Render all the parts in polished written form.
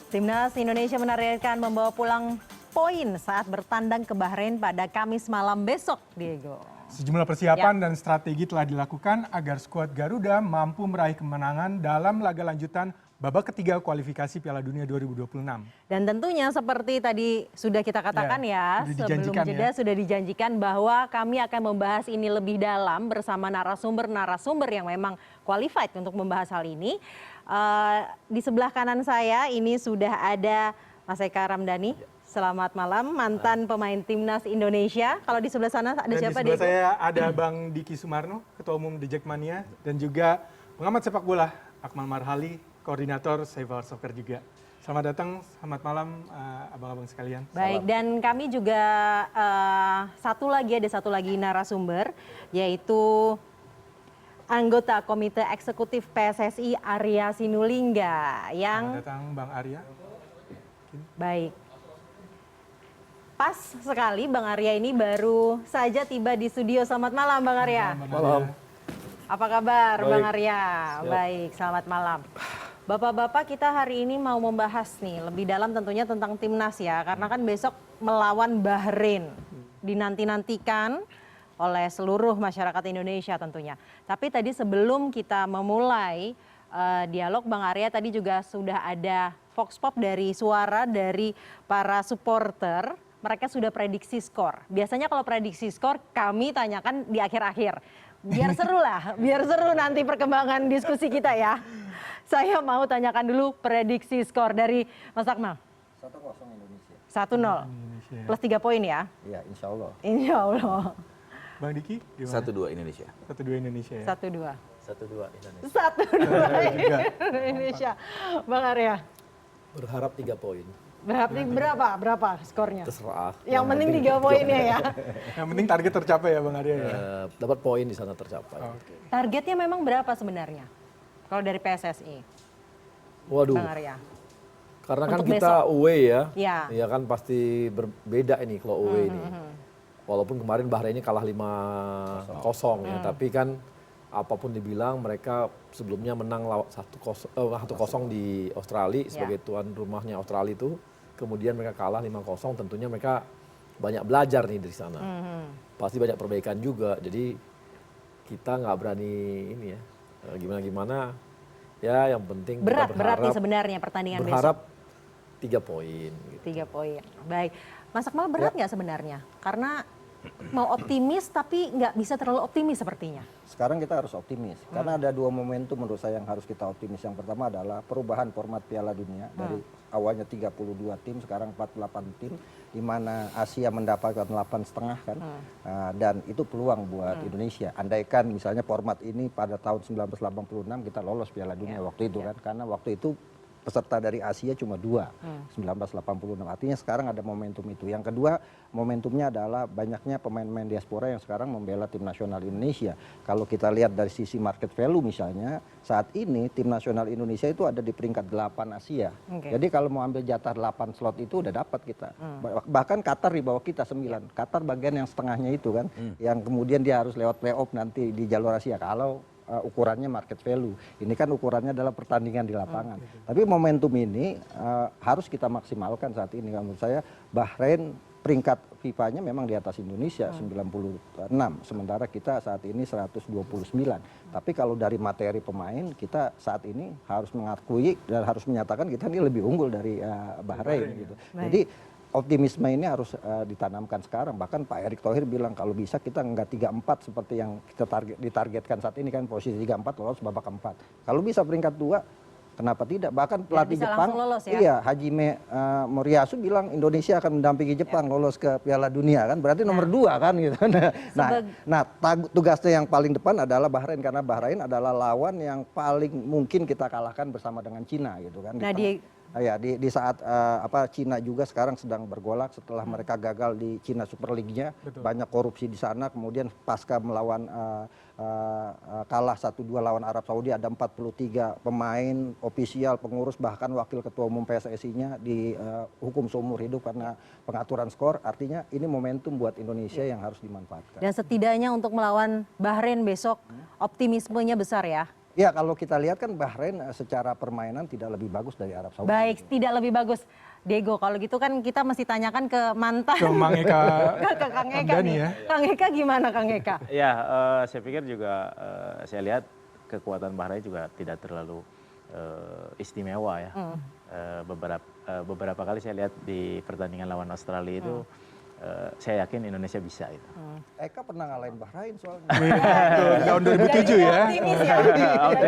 Timnas Indonesia menargetkan membawa pulang poin saat bertandang ke Bahrain pada Kamis malam besok, Diego. Sejumlah persiapan dan strategi telah dilakukan agar skuad Garuda mampu meraih kemenangan dalam laga lanjutan babak ketiga kualifikasi Piala Dunia 2026. Dan tentunya seperti tadi sudah kita katakan sebelum jeda sudah dijanjikan bahwa kami akan membahas ini lebih dalam bersama narasumber-narasumber yang memang qualified untuk membahas hal ini. Di sebelah kanan saya ini sudah ada Mas Eka Ramdhani. Selamat malam, mantan pemain Timnas Indonesia. Kalau di sebelah sana ada siapa? Di sebelah saya ada Bang Diki Sumarno, Ketua Umum The Jackmania, dan juga pengamat sepak bola Akmal Marhali, Koordinator Save Our Soccer juga. Selamat datang, selamat malam abang-abang sekalian. Baik, dan kami juga ada satu lagi narasumber, yaitu anggota Komite Eksekutif PSSI Arya Sinulinga. Selamat datang Bang Arya. Baik. Pas sekali Bang Arya ini baru saja tiba di studio. Selamat malam Bang Arya. Malam. Apa kabar Baik. Bang Arya? Siap. Baik, selamat malam. Bapak-bapak, kita hari ini mau membahas nih lebih dalam tentunya tentang Timnas ya. Karena kan besok melawan Bahrain. Dinanti-nantikan oleh seluruh masyarakat Indonesia tentunya. Tapi tadi sebelum kita memulai dialog Bang Arya, tadi juga sudah ada vox pop dari suara dari para supporter. Mereka sudah prediksi skor. Biasanya kalau prediksi skor kami tanyakan di akhir-akhir. Biar seru lah, biar seru nanti perkembangan diskusi kita ya. Saya mau tanyakan dulu prediksi skor dari Mas Akmal. 1-0 Indonesia. 1-0. Plus 3 poin ya? Iya, insya Allah. Insya Allah. Bang Diki, gimana? 1-2 Indonesia. 1-2 Indonesia ya? 1-2. 1-2 Indonesia. 1-2 Indonesia. Bang Arya. Berharap 3 poin. Berapa skornya? Terserah. Yang penting 3 poinnya ya. Yang penting target tercapai ya Bang Arya ya? Dapat poin di sana tercapai. Targetnya memang berapa sebenarnya? Kalau dari PSSI? Waduh. Bang Arya. Karena kan Untuk kita besok. away ya. Ya. Ya kan pasti berbeda ini kalau away ini. Walaupun kemarin Bahrain ini kalah 5-0 ya, tapi kan apapun dibilang mereka sebelumnya menang 1-0 di Australia sebagai tuan rumahnya Australia itu. Kemudian mereka kalah 5-0, tentunya mereka banyak belajar nih dari sana. Pasti banyak perbaikan juga, jadi kita nggak berani ini ya, gimana-gimana. Ya yang penting Berat kita nih sebenarnya pertandingan berharap besok. 3 poin. Gitu. 3 poin, baik. Mas Akmal berat nggak sebenarnya? Karena mau optimis tapi nggak bisa terlalu optimis sepertinya. Sekarang kita harus optimis, karena ada 2 momentum menurut saya yang harus kita optimis. Yang pertama adalah perubahan format Piala Dunia dari awalnya 32 tim, sekarang 48 tim, di mana Asia mendapatkan 8,5 kan, dan itu peluang buat Indonesia. Andaikan misalnya format ini pada tahun 1986 kita lolos Piala Dunia waktu itu kan, karena waktu itu peserta dari Asia cuma 2, 1986. Artinya sekarang ada momentum itu. Yang kedua, momentumnya adalah banyaknya pemain-pemain diaspora yang sekarang membela tim nasional Indonesia. Kalau kita lihat dari sisi market value misalnya, saat ini tim nasional Indonesia itu ada di peringkat 8 Asia. Jadi kalau mau ambil jatah 8 slot itu udah dapat kita. Bahkan Qatar di bawah kita 9. Qatar bagian yang setengahnya itu kan, yang kemudian dia harus lewat playoff nanti di jalur Asia. Kalau ukurannya market value. Ini kan ukurannya adalah pertandingan di lapangan. Tapi momentum ini harus kita maksimalkan saat ini. Menurut saya Bahrain peringkat FIFA-nya memang di atas Indonesia 96. Sementara kita saat ini 129. Tapi kalau dari materi pemain kita saat ini harus mengakui dan harus menyatakan kita ini lebih unggul dari Bahrain gitu. Jadi optimisme ini harus ditanamkan sekarang. Bahkan Pak Erick Thohir bilang kalau bisa kita nggak 3-4 seperti yang kita ditargetkan saat ini kan, posisi 3-4 lolos babak keempat. Kalau bisa peringkat 2, kenapa tidak? Bahkan pelatih Jepang, lolos, ya? iya Hajime Moriyasu bilang Indonesia akan mendampingi Jepang lolos ke Piala Dunia kan, berarti nomor 2 kan gitu. Tugasnya yang paling depan adalah Bahrain, karena Bahrain adalah lawan yang paling mungkin kita kalahkan bersama dengan Cina gitu kan. Ya, di saat Cina juga sekarang sedang bergolak setelah mereka gagal di Cina Super League-nya, banyak korupsi di sana. Kemudian pasca melawan kalah 1-2 lawan Arab Saudi, ada 43 pemain, ofisial, pengurus, bahkan wakil ketua umum PSSI-nya dihukum seumur hidup karena pengaturan skor. Artinya ini momentum buat Indonesia yang harus dimanfaatkan. Dan setidaknya untuk melawan Bahrain besok optimismenya besar ya. Ya kalau kita lihat kan Bahrain secara permainan tidak lebih bagus dari Arab Saudi. Baik, tidak lebih bagus. Diego, kalau gitu kan kita mesti tanyakan ke mantan. Ke Mang Eka ke Kang Eka Hamdani nih. ya. Kang Eka gimana Kang Eka? Ya, saya pikir juga saya lihat kekuatan Bahrain juga tidak terlalu istimewa ya. Beberapa kali saya lihat di pertandingan lawan Australia itu, saya yakin Indonesia bisa itu. Eka pernah ngalahin Bahrain soalnya. Tahun 2007 ya. Optimis ya. Jadi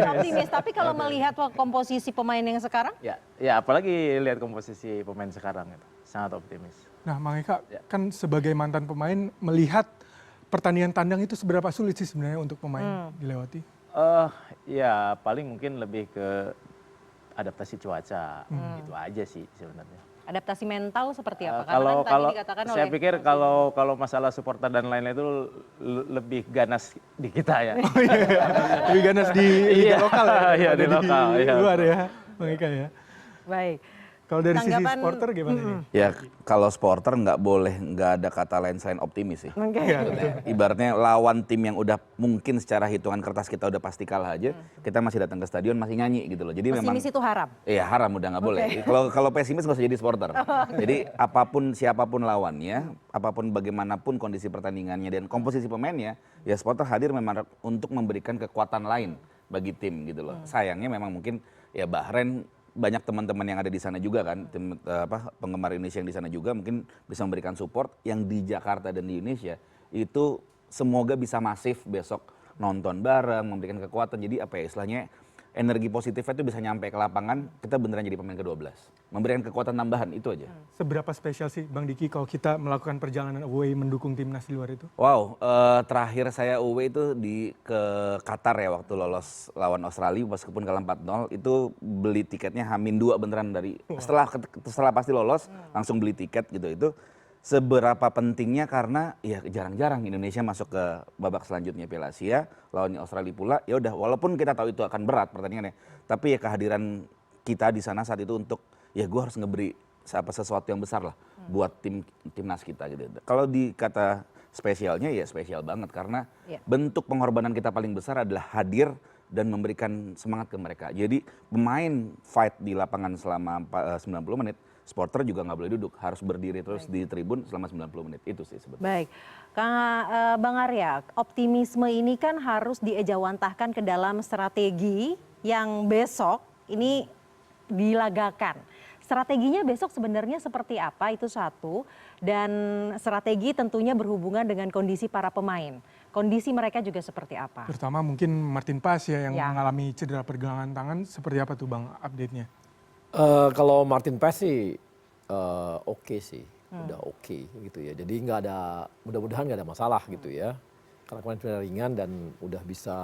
optimis. Tapi kalau melihat komposisi pemain yang sekarang, Ya, apalagi lihat komposisi pemain sekarang itu, sangat optimis. Nah, Mang Eka kan sebagai mantan pemain melihat pertandingan tandang itu seberapa sulit sih sebenarnya untuk pemain dilewati? Ya paling mungkin lebih ke adaptasi cuaca, gitu aja sih sebenarnya. adaptasi mental seperti apa? Kalau kan tadi dikatakan saya oleh pikir kalau masalah supporter dan lain-lain itu lebih ganas di kita ya. Lebih ganas di liga lokal ya? Iya, di Ada lokal, iya. luar ya, Mang Eka ya. Baik. Kalau dari sisi Tanggapan- supporter gimana nih? Ya kalau supporter nggak ada kata lain selain optimis sih. Oke. Iya, Ibaratnya lawan tim yang udah mungkin secara hitungan kertas kita udah pasti kalah aja, kita masih datang ke stadion masih nyanyi gitu loh. Jadi memang Pesimis itu haram. iya haram udah nggak boleh. Kalau pesimis nggak usah jadi supporter. Jadi apapun siapapun lawannya, apapun bagaimanapun kondisi pertandingannya dan komposisi pemainnya, ya supporter hadir memang untuk memberikan kekuatan lain bagi tim gitu loh. Sayangnya memang mungkin ya Bahrain banyak teman-teman yang ada di sana juga kan, penggemar Indonesia yang di sana juga mungkin bisa memberikan support yang di Jakarta dan di Indonesia itu semoga bisa masif besok nonton bareng, memberikan kekuatan. Jadi apa ya istilahnya energi positifnya itu bisa nyampe ke lapangan, kita beneran jadi pemain ke-12. Memberikan kekuatan tambahan itu aja. Seberapa spesial sih Bang Diki kalau kita melakukan perjalanan away mendukung timnas di luar itu? Wow, terakhir saya away itu ke Qatar ya waktu lolos lawan Australia meskipun kalah 4-0 itu beli tiketnya H-2 beneran dari setelah pasti lolos langsung beli tiket gitu itu. Seberapa pentingnya karena ya jarang-jarang Indonesia masuk ke babak selanjutnya Piala Asia lawannya Australia pula. Ya udah walaupun kita tahu itu akan berat pertandingannya, tapi ya kehadiran kita di sana saat itu untuk ya gue harus ngeberi sesuatu yang besar lah buat timnas kita gitu. Kalau di kata spesialnya ya spesial banget karena bentuk pengorbanan kita paling besar adalah hadir dan memberikan semangat ke mereka. Jadi pemain fight di lapangan selama 90 menit, supporter juga nggak boleh duduk, harus berdiri terus di tribun selama 90 menit. Itu sih sebetulnya. Baik, Bang Arya, optimisme ini kan harus diejawantahkan ke dalam strategi yang besok ini dilagakan. Strateginya besok sebenarnya seperti apa itu satu, dan strategi tentunya berhubungan dengan kondisi para pemain. Kondisi mereka juga seperti apa? Terutama mungkin Martin Paes ya yang mengalami cedera pergelangan tangan, seperti apa tuh Bang update-nya? Kalau Martin Paes sih oke sih, udah oke gitu ya. Jadi nggak ada, mudah-mudahan nggak ada masalah gitu ya. Karena kemarin cedera ringan dan udah bisa,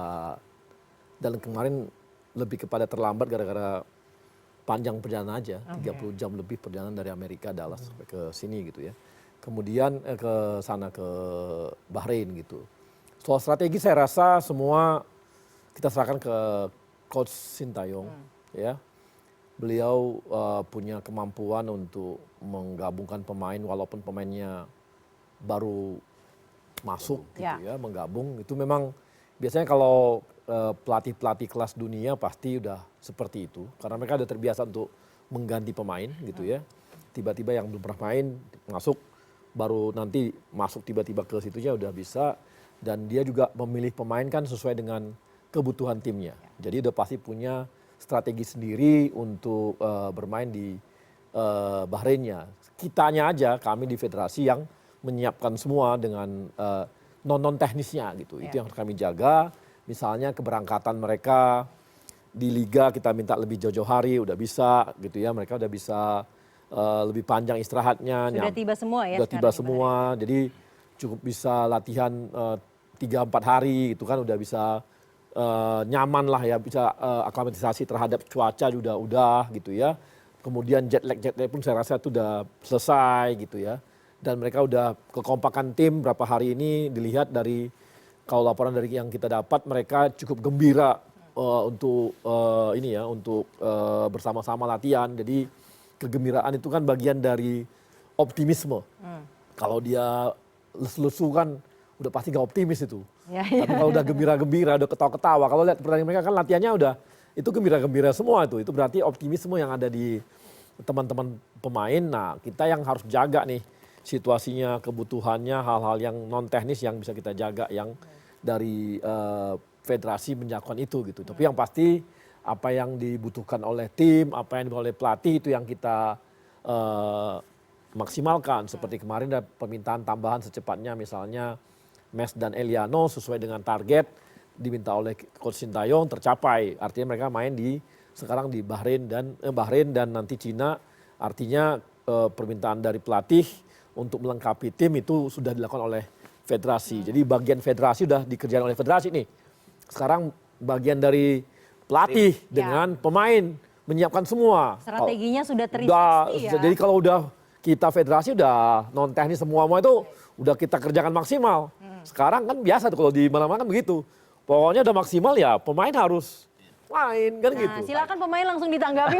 dan kemarin lebih kepada terlambat gara-gara panjang perjalanan aja, 30 jam lebih perjalanan dari Amerika, Dallas sampai ke sini gitu ya. Kemudian ke sana ke Bahrain gitu. Soal strategi saya rasa semua kita serahkan ke Coach Sintayong ya. Beliau punya kemampuan untuk menggabungkan pemain walaupun pemainnya baru masuk gitu ya, menggabung. Itu memang biasanya kalau pelatih-pelatih kelas dunia pasti udah seperti itu. Karena mereka udah terbiasa untuk mengganti pemain gitu ya. Tiba-tiba yang belum pernah main masuk, baru nanti masuk tiba-tiba ke situnya udah bisa. Dan dia juga memilih pemain kan sesuai dengan kebutuhan timnya. Jadi udah pasti punya strategi sendiri untuk bermain di Bahrainnya. Kitanya aja, kami di federasi yang menyiapkan semua dengan non teknisnya gitu. Itu yang kami jaga. Misalnya keberangkatan mereka di liga kita minta lebih jauh-jauh hari, udah bisa gitu ya. Mereka udah bisa lebih panjang istirahatnya. Sudah tiba semua ya? Sudah tiba semua, jadi cukup bisa latihan 3-4 hari gitu kan, udah bisa nyaman lah ya, bisa aklimatisasi terhadap cuaca juga udah gitu ya. Kemudian jet lag pun saya rasa itu udah selesai gitu ya. Dan mereka udah kekompakan tim berapa hari ini dilihat dari, kalau laporan dari yang kita dapat mereka cukup gembira untuk ini ya, untuk bersama-sama latihan. Jadi kegembiraan itu kan bagian dari optimisme. Kalau dia lesu-lesu kan udah pasti nggak optimis itu. Ya, Tapi kalau udah gembira-gembira, udah ketawa-ketawa, kalau lihat pertandingan mereka kan latihannya udah itu gembira-gembira semua itu berarti optimisme yang ada di teman-teman pemain. Nah kita yang harus jaga nih situasinya, kebutuhannya, hal-hal yang non teknis yang bisa kita jaga yang dari federasi menjagokan itu gitu. Tapi yang pasti apa yang dibutuhkan oleh tim, apa yang dibutuhkan oleh pelatih itu yang kita maksimalkan. Seperti kemarin ada permintaan tambahan secepatnya misalnya Mes dan Eliano sesuai dengan target diminta oleh Coach Sintayong tercapai. Artinya mereka main sekarang di Bahrain dan nanti Cina. Artinya permintaan dari pelatih untuk melengkapi tim itu sudah dilakukan oleh federasi. Jadi bagian federasi sudah dikerjakan oleh federasi nih. Sekarang bagian dari pelatih dengan pemain menyiapkan semua. Strateginya sudah terinvestasi ya. Jadi kalau udah kita federasi udah non teknis semua itu udah kita kerjakan maksimal. Sekarang kan biasa tuh kalau di mana-mana kan begitu. Pokoknya udah maksimal ya pemain harus main kan Nah, gitu. silakan pemain langsung ditanggapi.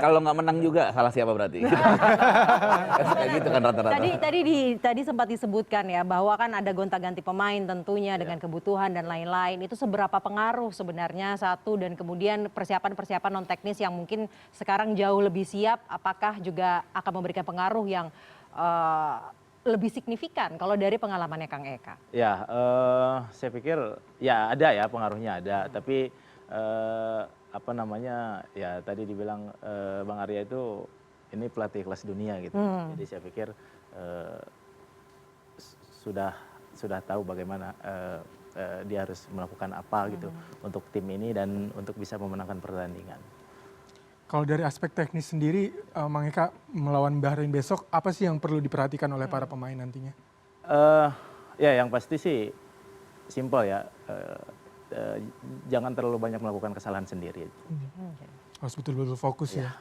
Kalau nggak menang juga salah siapa berarti? Kayak gitu kan rata-rata. Tadi sempat disebutkan ya bahwa kan ada gonta-ganti pemain tentunya dengan kebutuhan dan lain-lain. Itu seberapa pengaruh sebenarnya satu dan kemudian persiapan-persiapan non teknis yang mungkin sekarang jauh lebih siap, apakah juga akan memberikan pengaruh yang lebih signifikan kalau dari pengalamannya Kang Eka? Ya, saya pikir ya ada ya pengaruhnya ada, tapi apa namanya ya tadi dibilang Bang Arya itu ini pelatih kelas dunia gitu. Jadi saya pikir sudah tahu bagaimana dia harus melakukan apa gitu untuk tim ini dan untuk bisa memenangkan pertandingan. Kalau dari aspek teknis sendiri, Mang Eka melawan Bahrain besok, apa sih yang perlu diperhatikan oleh para pemain nantinya? Ya yang pasti sih simpel ya, jangan terlalu banyak melakukan kesalahan sendiri. Harus betul-betul fokus ya.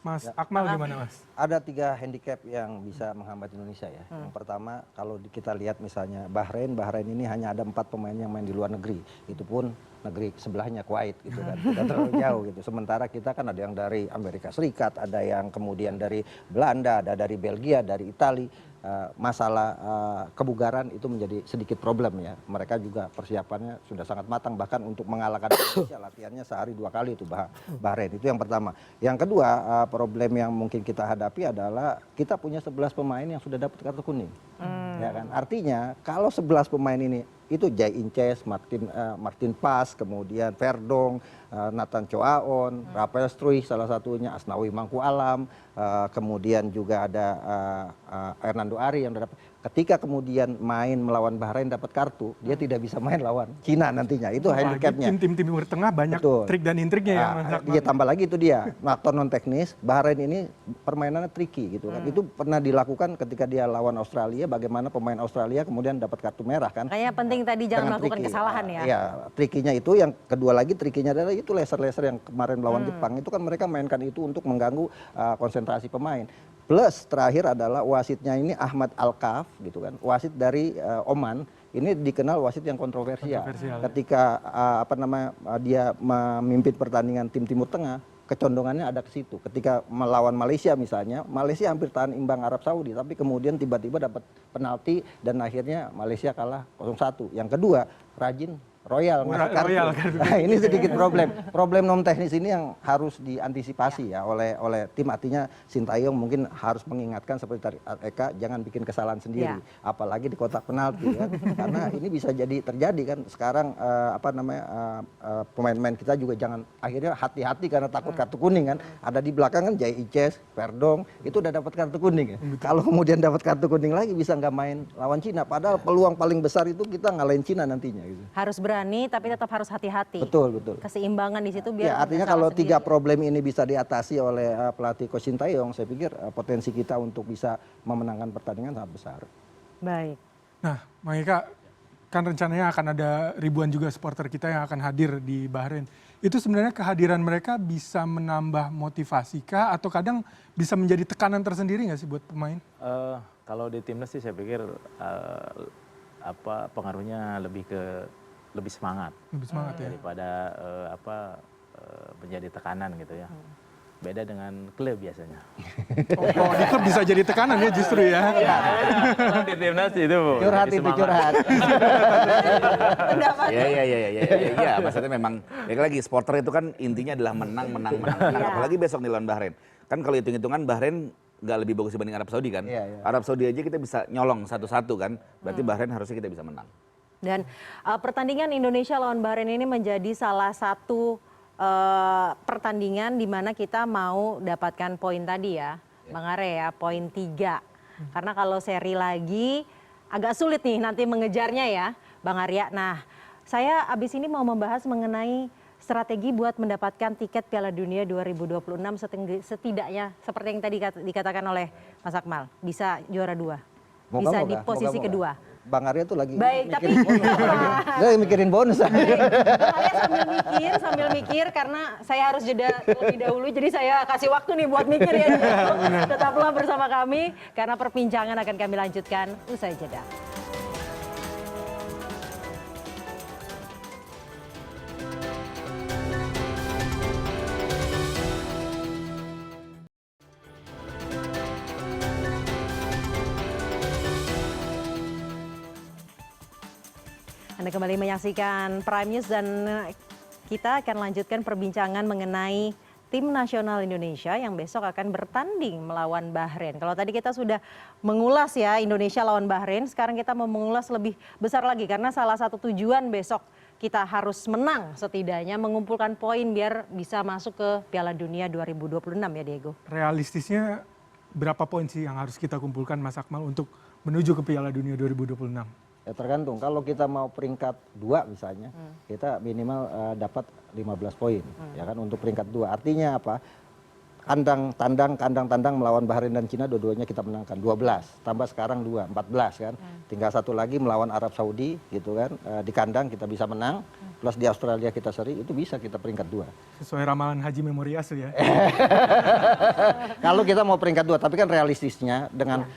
Mas Akmal gimana Mas? Ada 3 handicap yang bisa menghambat Indonesia ya. Yang pertama kalau kita lihat misalnya Bahrain ini hanya ada 4 pemain yang main di luar negeri. Itu pun negeri sebelahnya Kuwait gitu kan. Tidak terlalu jauh gitu. Sementara kita kan ada yang dari Amerika Serikat, ada yang kemudian dari Belanda, ada dari Belgia, dari Italia. Masalah kebugaran itu menjadi sedikit problem ya. Mereka juga persiapannya sudah sangat matang, bahkan untuk mengalahkan Indonesia latihannya sehari 2 kali itu Bahrain. Itu yang pertama. Yang kedua problem yang mungkin kita hadapi adalah kita punya 11 pemain yang sudah dapat kartu kuning. Ya kan? Artinya kalau 11 pemain ini itu Jai Inces, Martin Pas, kemudian Verdong, Nathan Choaon, Rafael Struij salah satunya, Asnawi Mangku Alam, kemudian juga ada Hernando Ari yang dapat. Ketika kemudian main melawan Bahrain dapat kartu, dia tidak bisa main lawan Cina nantinya. Itu handicapnya. Tim-tim Timur Tengah banyak trik dan intriknya ya Mas Akmal. Dia tambah lagi itu dia faktor non teknis. Bahrain ini permainannya tricky gitu kan. Itu pernah dilakukan ketika dia lawan Australia. Bagaimana pemain Australia kemudian dapat kartu merah kan? Kayaknya penting tadi jangan melakukan kesalahan ya. Ya, trikinya itu. Yang kedua lagi trikinya adalah itu laser-laser yang kemarin melawan Jepang. Itu kan mereka mainkan itu untuk mengganggu konsentrasi pemain. Plus terakhir adalah wasitnya ini Ahmad Al-Kaf gitu kan. Wasit dari Oman. Ini dikenal wasit yang kontroversial. Ketika dia memimpin pertandingan tim Timur Tengah, kecondongannya ada ke situ. Ketika melawan Malaysia misalnya, Malaysia hampir tahan imbang Arab Saudi, tapi kemudian tiba-tiba dapat penalti dan akhirnya Malaysia kalah 0-1. Yang kedua, rajin Royal ngasih kartu. Nah, ini sedikit problem non teknis ini yang harus diantisipasi ya oleh tim. Artinya Sintayong mungkin harus mengingatkan seperti tadi Eka, jangan bikin kesalahan sendiri, apalagi di kotak penalti kan. Karena ini bisa jadi terjadi kan. Sekarang pemain-pemain kita juga jangan akhirnya hati-hati karena takut kartu kuning kan. Ada di belakang kan Jai Ices, Verdong itu udah dapat kartu kuning ya. Kalau kemudian dapat kartu kuning lagi bisa nggak main lawan Cina. Padahal peluang paling besar itu kita ngalahin Cina nantinya gitu. Harus berani tapi tetap harus hati-hati. Betul. Keseimbangan di situ biar. Ya, artinya kalau 3 problem ini bisa diatasi oleh pelatih Coach Sintayong, saya pikir potensi kita untuk bisa memenangkan pertandingan sangat besar. Baik. Nah, Mang Eka, kan rencananya akan ada ribuan juga supporter kita yang akan hadir di Bahrain. Itu sebenarnya kehadiran mereka bisa menambah motivasi kah atau kadang bisa menjadi tekanan tersendiri nggak sih buat pemain? Kalau di timnas sih saya pikir pengaruhnya lebih semangat Lebih semangat ya. daripada menjadi tekanan gitu ya. beda dengan klub biasanya. Oh, di klub bisa jadi tekanan ya justru ya. Kalau di timnas itu Curhat jadi itu semangat. curhat. Iya, maksudnya memang ya lagi supporter itu kan intinya adalah menang. Apalagi besok nih lawan Bahrain. Kan kalau hitung-hitungan Bahrain nggak lebih bagus dibanding Arab Saudi kan. Iya. Arab Saudi aja kita bisa nyolong 1-1 kan. Berarti Bahrain harusnya kita bisa menang. Dan pertandingan Indonesia lawan Bahrain ini menjadi salah satu pertandingan di mana kita mau dapatkan poin tadi ya, Bang Are ya, poin 3. Karena kalau seri lagi agak sulit nih nanti mengejarnya ya, Bang Arya. Nah, saya abis ini mau membahas mengenai strategi buat mendapatkan tiket Piala Dunia 2026 setidaknya seperti yang tadi dikatakan oleh Mas Akmal, bisa juara 2, bisa di posisi kedua. Bang Arya tuh lagi Baik, tapi dia mikirin bonus. Bang Arya sambil mikir karena saya harus jeda terlebih dahulu, jadi saya kasih waktu nih buat mikir ya. Tetaplah bersama kami karena perbincangan akan kami lanjutkan usai jeda. Anda kembali menyaksikan Prime News dan kita akan lanjutkan perbincangan mengenai tim nasional Indonesia yang besok akan bertanding melawan Bahrain. Kalau tadi kita sudah mengulas ya Indonesia lawan Bahrain, sekarang kita mau mengulas lebih besar lagi karena salah satu tujuan besok kita harus menang setidaknya mengumpulkan poin biar bisa masuk ke Piala Dunia 2026 ya Diego. Realistisnya berapa poin sih yang harus kita kumpulkan Mas Akmal untuk menuju ke Piala Dunia 2026? Ya tergantung, kalau kita mau peringkat 2 misalnya, kita minimal dapat 15 poin, ya kan untuk peringkat 2. Artinya apa? Kandang tandang melawan Bahrain dan Cina dua-duanya kita menangkan 12, tambah sekarang 2, 14 kan. Tinggal satu lagi melawan Arab Saudi gitu kan, di kandang kita bisa menang, plus di Australia kita seri, itu bisa kita peringkat 2. Sesuai ramalan Haji Memoriasu ya. Kalau kita mau peringkat 2, tapi kan realistisnya dengan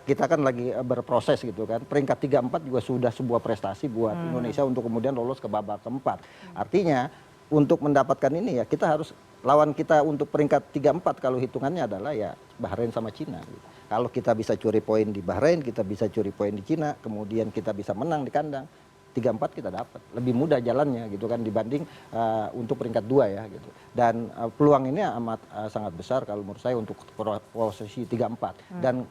kita kan lagi berproses gitu kan. Peringkat 3, 4 juga sudah sebuah prestasi buat Indonesia untuk kemudian lolos ke babak keempat. Artinya untuk mendapatkan ini ya kita harus lawan kita untuk peringkat 3, 4 kalau hitungannya adalah ya Bahrain sama Cina. Gitu. Kalau kita bisa curi poin di Bahrain, kita bisa curi poin di Cina, kemudian kita bisa menang di kandang. 3, 4 kita dapat, lebih mudah jalannya gitu kan dibanding untuk peringkat 2 ya gitu. Dan peluang ini amat sangat besar kalau menurut saya untuk posisi 3, 4 dan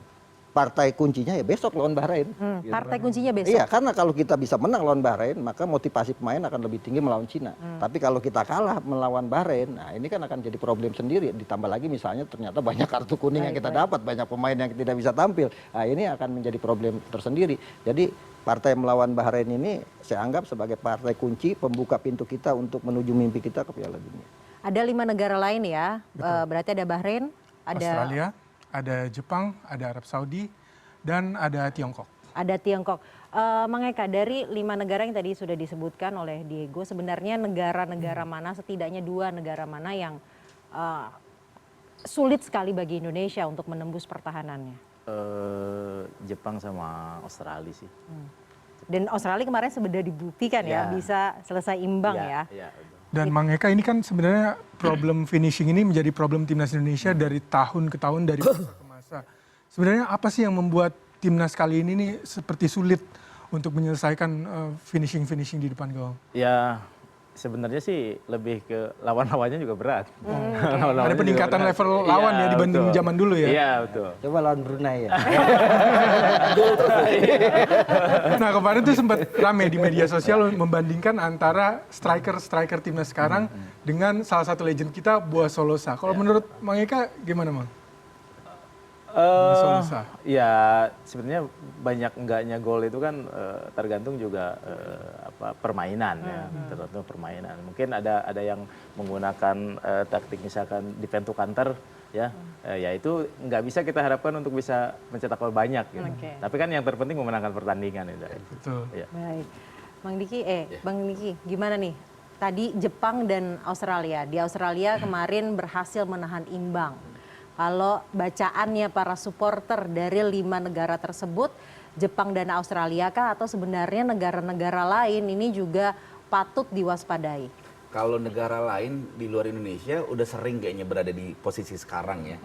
partai kuncinya ya besok lawan Bahrain. Gitu. Partai kuncinya besok. Iya, karena kalau kita bisa menang lawan Bahrain, maka motivasi pemain akan lebih tinggi melawan Cina. Tapi kalau kita kalah melawan Bahrain, nah ini kan akan jadi problem sendiri. Ditambah lagi misalnya ternyata banyak kartu kuning yang kita dapat, banyak pemain yang tidak bisa tampil. Nah ini akan menjadi problem tersendiri. Jadi partai melawan Bahrain ini saya anggap sebagai partai kunci pembuka pintu kita untuk menuju mimpi kita ke Piala Dunia. Ada 5 negara lain ya, berarti ada Bahrain, ada Australia, ada Jepang, ada Arab Saudi, dan ada Tiongkok. Ada Tiongkok. Mang Eka, dari 5 negara yang tadi sudah disebutkan oleh Diego, sebenarnya negara-negara mana, setidaknya 2 negara mana yang sulit sekali bagi Indonesia untuk menembus pertahanannya? Jepang sama Australia sih. Dan Australia kemarin sudah dibuktikan ya, bisa selesai imbang ya. Iya, betul. Dan Mang Eka ini kan sebenarnya problem finishing ini menjadi problem timnas Indonesia dari tahun ke tahun, dari masa ke masa. Sebenarnya apa sih yang membuat timnas kali ini nih seperti sulit untuk menyelesaikan finishing di depan gawang? Ya sebenarnya sih lebih ke lawan-lawannya juga berat. Ada peningkatan level lawan ya dibanding zaman dulu ya? Iya betul. Coba lawan Brunei ya. Nah kemarin tuh sempat rame di media sosial membandingkan antara striker timnas sekarang dengan salah satu legend kita, Boas Solosa. Kalau menurut Mang Eka gimana Mang? Ya sebenarnya banyak enggaknya gol itu kan tergantung juga permainan ya, tergantung permainan. Mungkin ada yang menggunakan taktik misalkan defend to counter ya, ya itu nggak bisa kita harapkan untuk bisa mencetak gol banyak. Gitu. Tapi kan yang terpenting memenangkan pertandingan itu. Betul. Ya. Baik, Bang Diki, gimana nih? Tadi Jepang dan Australia. Di Australia kemarin berhasil menahan imbang. Kalau bacaannya para supporter dari 5 negara tersebut, Jepang dan Australia kah atau sebenarnya negara-negara lain ini juga patut diwaspadai? kalau negara lain di luar Indonesia udah sering kayaknya berada di posisi sekarang ya.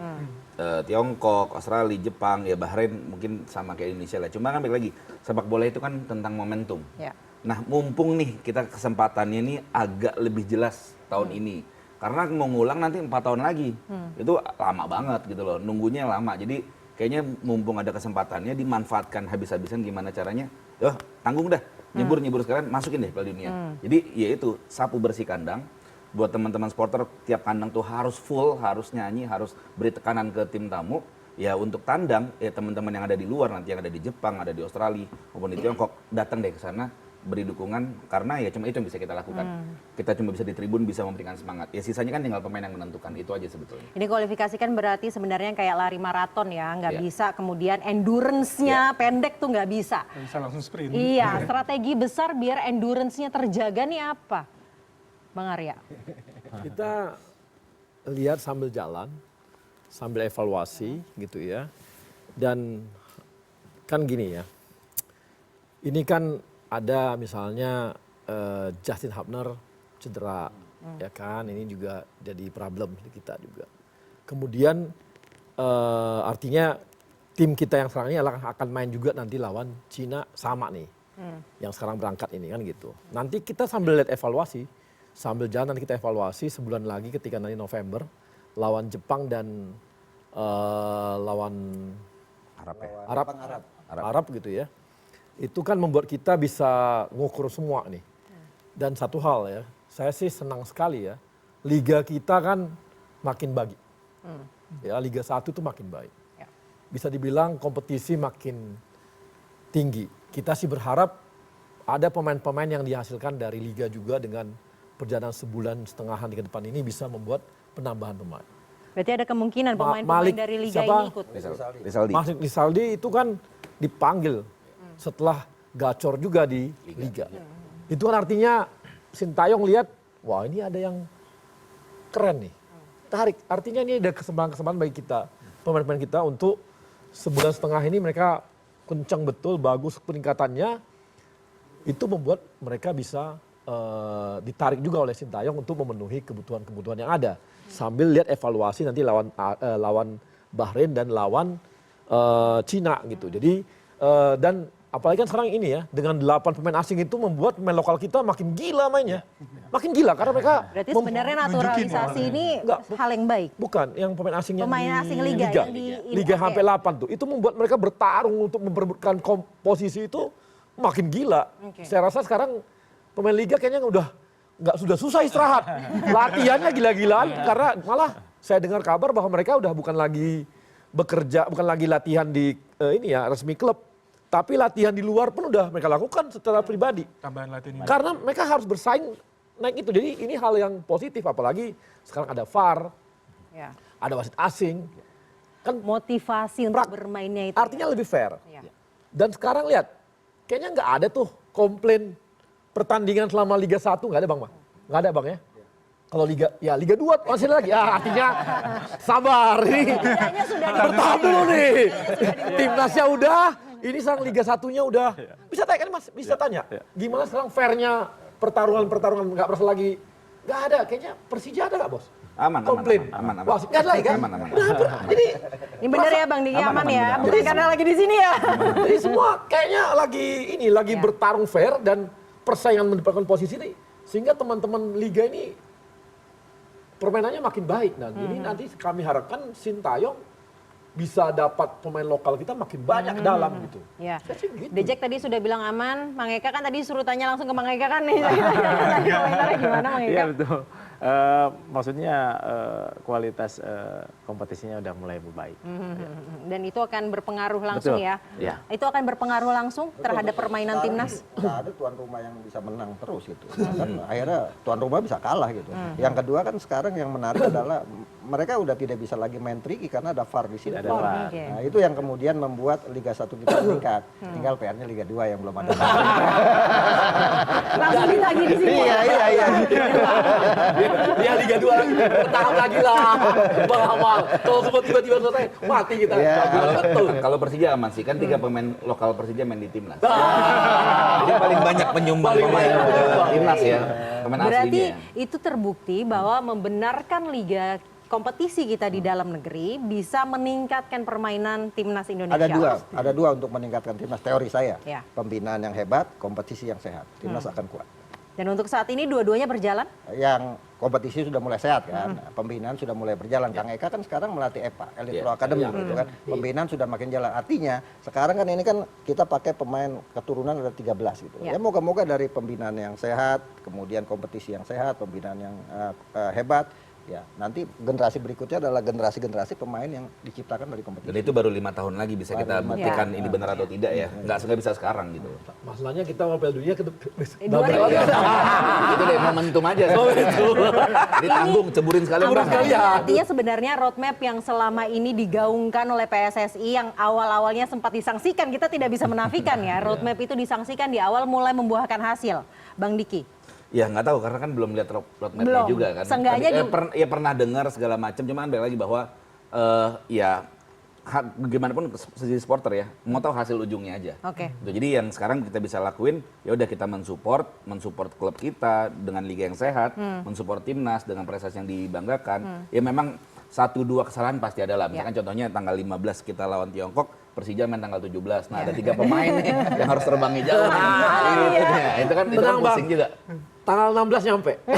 Tiongkok, Australia, Jepang, ya Bahrain mungkin sama kayak Indonesia lah. Cuma kan balik lagi, sepak bola itu kan tentang momentum. Ya. Nah mumpung nih kita kesempatannya ini agak lebih jelas tahun ini. Karena mau ngulang nanti 4 tahun lagi. Itu lama banget gitu loh, nunggunya lama. Jadi kayaknya mumpung ada kesempatannya dimanfaatkan habis-habisan gimana caranya. Tanggung dah. Nyebur sekarang masukin deh Piala Dunia. Jadi ya itu sapu bersih kandang buat teman-teman supporter, tiap kandang tuh harus full, harus nyanyi, harus beri tekanan ke tim tamu. Ya untuk tandang ya teman-teman yang ada di luar nanti yang ada di Jepang, ada di Australia maupun di Tiongkok datang deh ke sana beri dukungan karena ya cuma itu yang bisa kita lakukan. Kita cuma bisa di tribun bisa memberikan semangat. Ya sisanya kan tinggal pemain yang menentukan, itu aja sebetulnya. Ini kualifikasi kan berarti sebenarnya kayak lari maraton ya, nggak bisa kemudian endurance-nya pendek tuh nggak bisa. Bisa langsung sprint. Iya, strategi besar biar endurance-nya terjaga nih apa? Bang Arya. Kita lihat sambil jalan, sambil evaluasi gitu ya. Dan kan gini ya, ini kan ada misalnya Justin Hubner cedera, ya kan, ini juga jadi problem di kita juga. Kemudian artinya tim kita yang sekarang ini akan main juga nanti lawan Cina sama nih, yang sekarang berangkat ini kan gitu. Nanti kita sambil lihat evaluasi, sambil jalan nanti kita evaluasi sebulan lagi ketika nanti November lawan Jepang dan lawan Arab gitu ya. Itu kan membuat kita bisa ngukur semua nih. Dan satu hal ya, saya sih senang sekali ya, liga kita kan makin bagi. Ya, Liga 1 itu makin baik. Bisa dibilang kompetisi makin tinggi. Kita sih berharap ada pemain-pemain yang dihasilkan dari liga juga dengan perjalanan sebulan setengahan ke depan ini bisa membuat penambahan pemain. Berarti ada kemungkinan pemain-pemain dari liga ini ikut. Rizaldi. Masuk Rizaldi itu kan dipanggil setelah gacor juga di liga. Itu kan artinya Sintayong lihat, wah ini ada yang keren nih. Tarik, artinya ini ada kesempatan bagi kita, pemain-pemain kita untuk sebulan setengah ini mereka kencang betul, bagus peningkatannya. Itu membuat mereka bisa ditarik juga oleh Sintayong untuk memenuhi kebutuhan-kebutuhan yang ada. Sambil lihat evaluasi nanti lawan Bahrain dan lawan Cina gitu. Jadi dan apalagi kan sekarang ini ya, dengan 8 pemain asing itu membuat pemain lokal kita makin gila mainnya. Makin gila karena mereka... Berarti sebenarnya naturalisasi ini hal yang baik. Bukan, yang pemain asing yang Pemain asing liga yang di Liga sampai 8 tuh. Itu membuat mereka bertarung untuk memperebutkan posisi itu makin gila. Saya rasa sekarang pemain liga kayaknya sudah susah istirahat. Latihannya gila-gilaan karena malah saya dengar kabar bahwa mereka udah bukan lagi bekerja, bukan lagi latihan di resmi klub. Tapi latihan di luar pun udah mereka lakukan secara pribadi. Tambahan latihan ini. Karena mereka harus bersaing naik itu. Jadi ini hal yang positif. Apalagi sekarang ada VAR, ada wasit asing. Kan motivasi untuk bermainnya itu. artinya lebih fair. Dan sekarang lihat, kayaknya nggak ada tuh komplain pertandingan selama Liga 1 nggak ada Bang. Nggak ada Bang ya. Kalau Liga 2 masih lagi. Ya artinya sabar nih. Bertahan dulu nih. Timnasnya udah. Ini sekarang Liga 1-nya udah, bisa tanya kan Mas, bisa tanya. Gimana sekarang fairnya pertarungan nggak berasa lagi, nggak ada, kayaknya Persija ada nggak Bos? Aman. Wasit nggak ada lagi kan? Aman. Ini bener ya Bang Diki, aman ya, bukan karena lagi di sini ya. Jadi semua kayaknya lagi bertarung fair dan persaingan mendapatkan posisi ini, sehingga teman-teman Liga ini permainannya makin baik. Dan ini nanti kami harapkan Sintayong bisa dapat pemain lokal kita makin banyak ke dalam gitu. Ya. Gitu. Dejek tadi sudah bilang aman, Mang Eka kan tadi suruh tanya langsung ke Mang Eka kan nih. Komentarnya gimana Mang Eka? Iya betul. Maksudnya kualitas kompetisinya udah mulai membaik. Dan itu akan berpengaruh langsung Betul. ya? Itu akan berpengaruh langsung terhadap permainan timnas? Nggak ada tuan rumah yang bisa menang terus gitu. Kan akhirnya tuan rumah bisa kalah gitu. Yang kedua kan sekarang yang menarik adalah mereka udah tidak bisa lagi main tricky karena ada VAR di sini. Ada VAR. Nah itu yang kemudian membuat Liga 1 kita meningkat. Tinggal PR-nya Liga 2 yang belum ada. Langsung ditagih di sini. Iya. Dia Liga 2 lagi, bertahap lagi lah. Bang Amal, kalau semua tiba-tiba selesai, mati kita. Betul. Kalau Persija aman sih, kan 3 pemain lokal Persija main di timnas. Jadi paling banyak penyumbang pemain timnas ya. pemain Berarti aslinya. itu terbukti bahwa membenarkan liga kompetisi kita di dalam negeri bisa meningkatkan permainan timnas Indonesia. Ada dua untuk meningkatkan timnas, teori saya. Ya. Pembinaan yang hebat, kompetisi yang sehat. Timnas akan kuat. Dan untuk saat ini dua-duanya berjalan? Yang kompetisi sudah mulai sehat kan, pembinaan sudah mulai berjalan. Kang Eka kan sekarang melatih EPA, Elite Pro Academy gitu kan. Pembinaan sudah makin jalan. Artinya sekarang kan ini kan kita pakai pemain keturunan ada 13 gitu. Ya moga-moga dari pembinaan yang sehat, kemudian kompetisi yang sehat, pembinaan yang hebat. Ya, nanti generasi berikutnya adalah generasi-generasi pemain yang diciptakan dari kompetisi. Dan itu baru 5 tahun lagi bisa kita buktikan ini benar atau tidak ya. Nggak bisa sekarang gitu. Masalahnya kita mau Piala Dunia ke Itu deh momentum aja. Ditanggung, ceburin sekalian Bang. Artinya sebenarnya roadmap yang selama ini digaungkan oleh PSSI yang awal-awalnya sempat disangsikan, kita tidak bisa menafikan ya. Roadmap itu disangsikan di awal mulai membuahkan hasil. Bang Diki. Ya nggak tahu karena kan belum lihat roadmapnya Belum. juga kan. Seenggaknya Ya pernah dengar segala macam, cuman balik lagi bahwa ya bagaimanapun segi supporter ya, mau tahu hasil ujungnya aja. Oke. Gitu. Jadi yang sekarang kita bisa lakuin, ya udah kita mensupport klub kita dengan liga yang sehat, mensupport timnas dengan prestasi yang dibanggakan. Ya memang 1-2 kesalahan pasti ada lah. Misalkan contohnya tanggal 15 kita lawan Tiongkok, Persija main tanggal 17. Nah, ada 3 pemain nih yang harus terbangnya jauh. Itu kan pusing juga. Tanggal 16 nyampe. Nah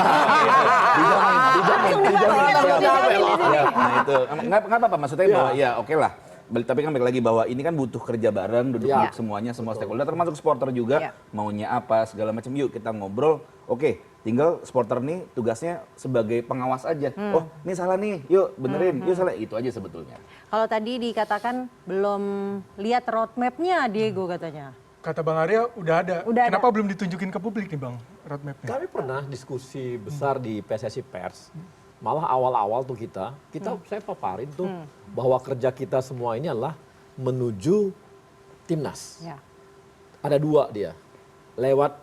itu nggak apa-apa maksudnya bahwa ya oke lah. Tapi kan balik lagi bahwa ini kan butuh kerja bareng, duduk semuanya, semua stakeholder termasuk supporter juga maunya apa segala macam. Yuk kita ngobrol. Oke, tinggal supporter nih tugasnya sebagai pengawas aja. Oh ini salah nih, yuk benerin, yuk salah. Itu aja sebetulnya. Kalau tadi dikatakan belum lihat roadmapnya Diego katanya. Kata Bang Arya udah ada. Udah Kenapa belum ditunjukin ke publik nih Bang roadmapnya? Kami pernah diskusi besar di PSSI Pers. Malah awal-awal tuh saya paparin tuh bahwa kerja kita semua ini adalah menuju timnas. Ya. Ada 2 dia, lewat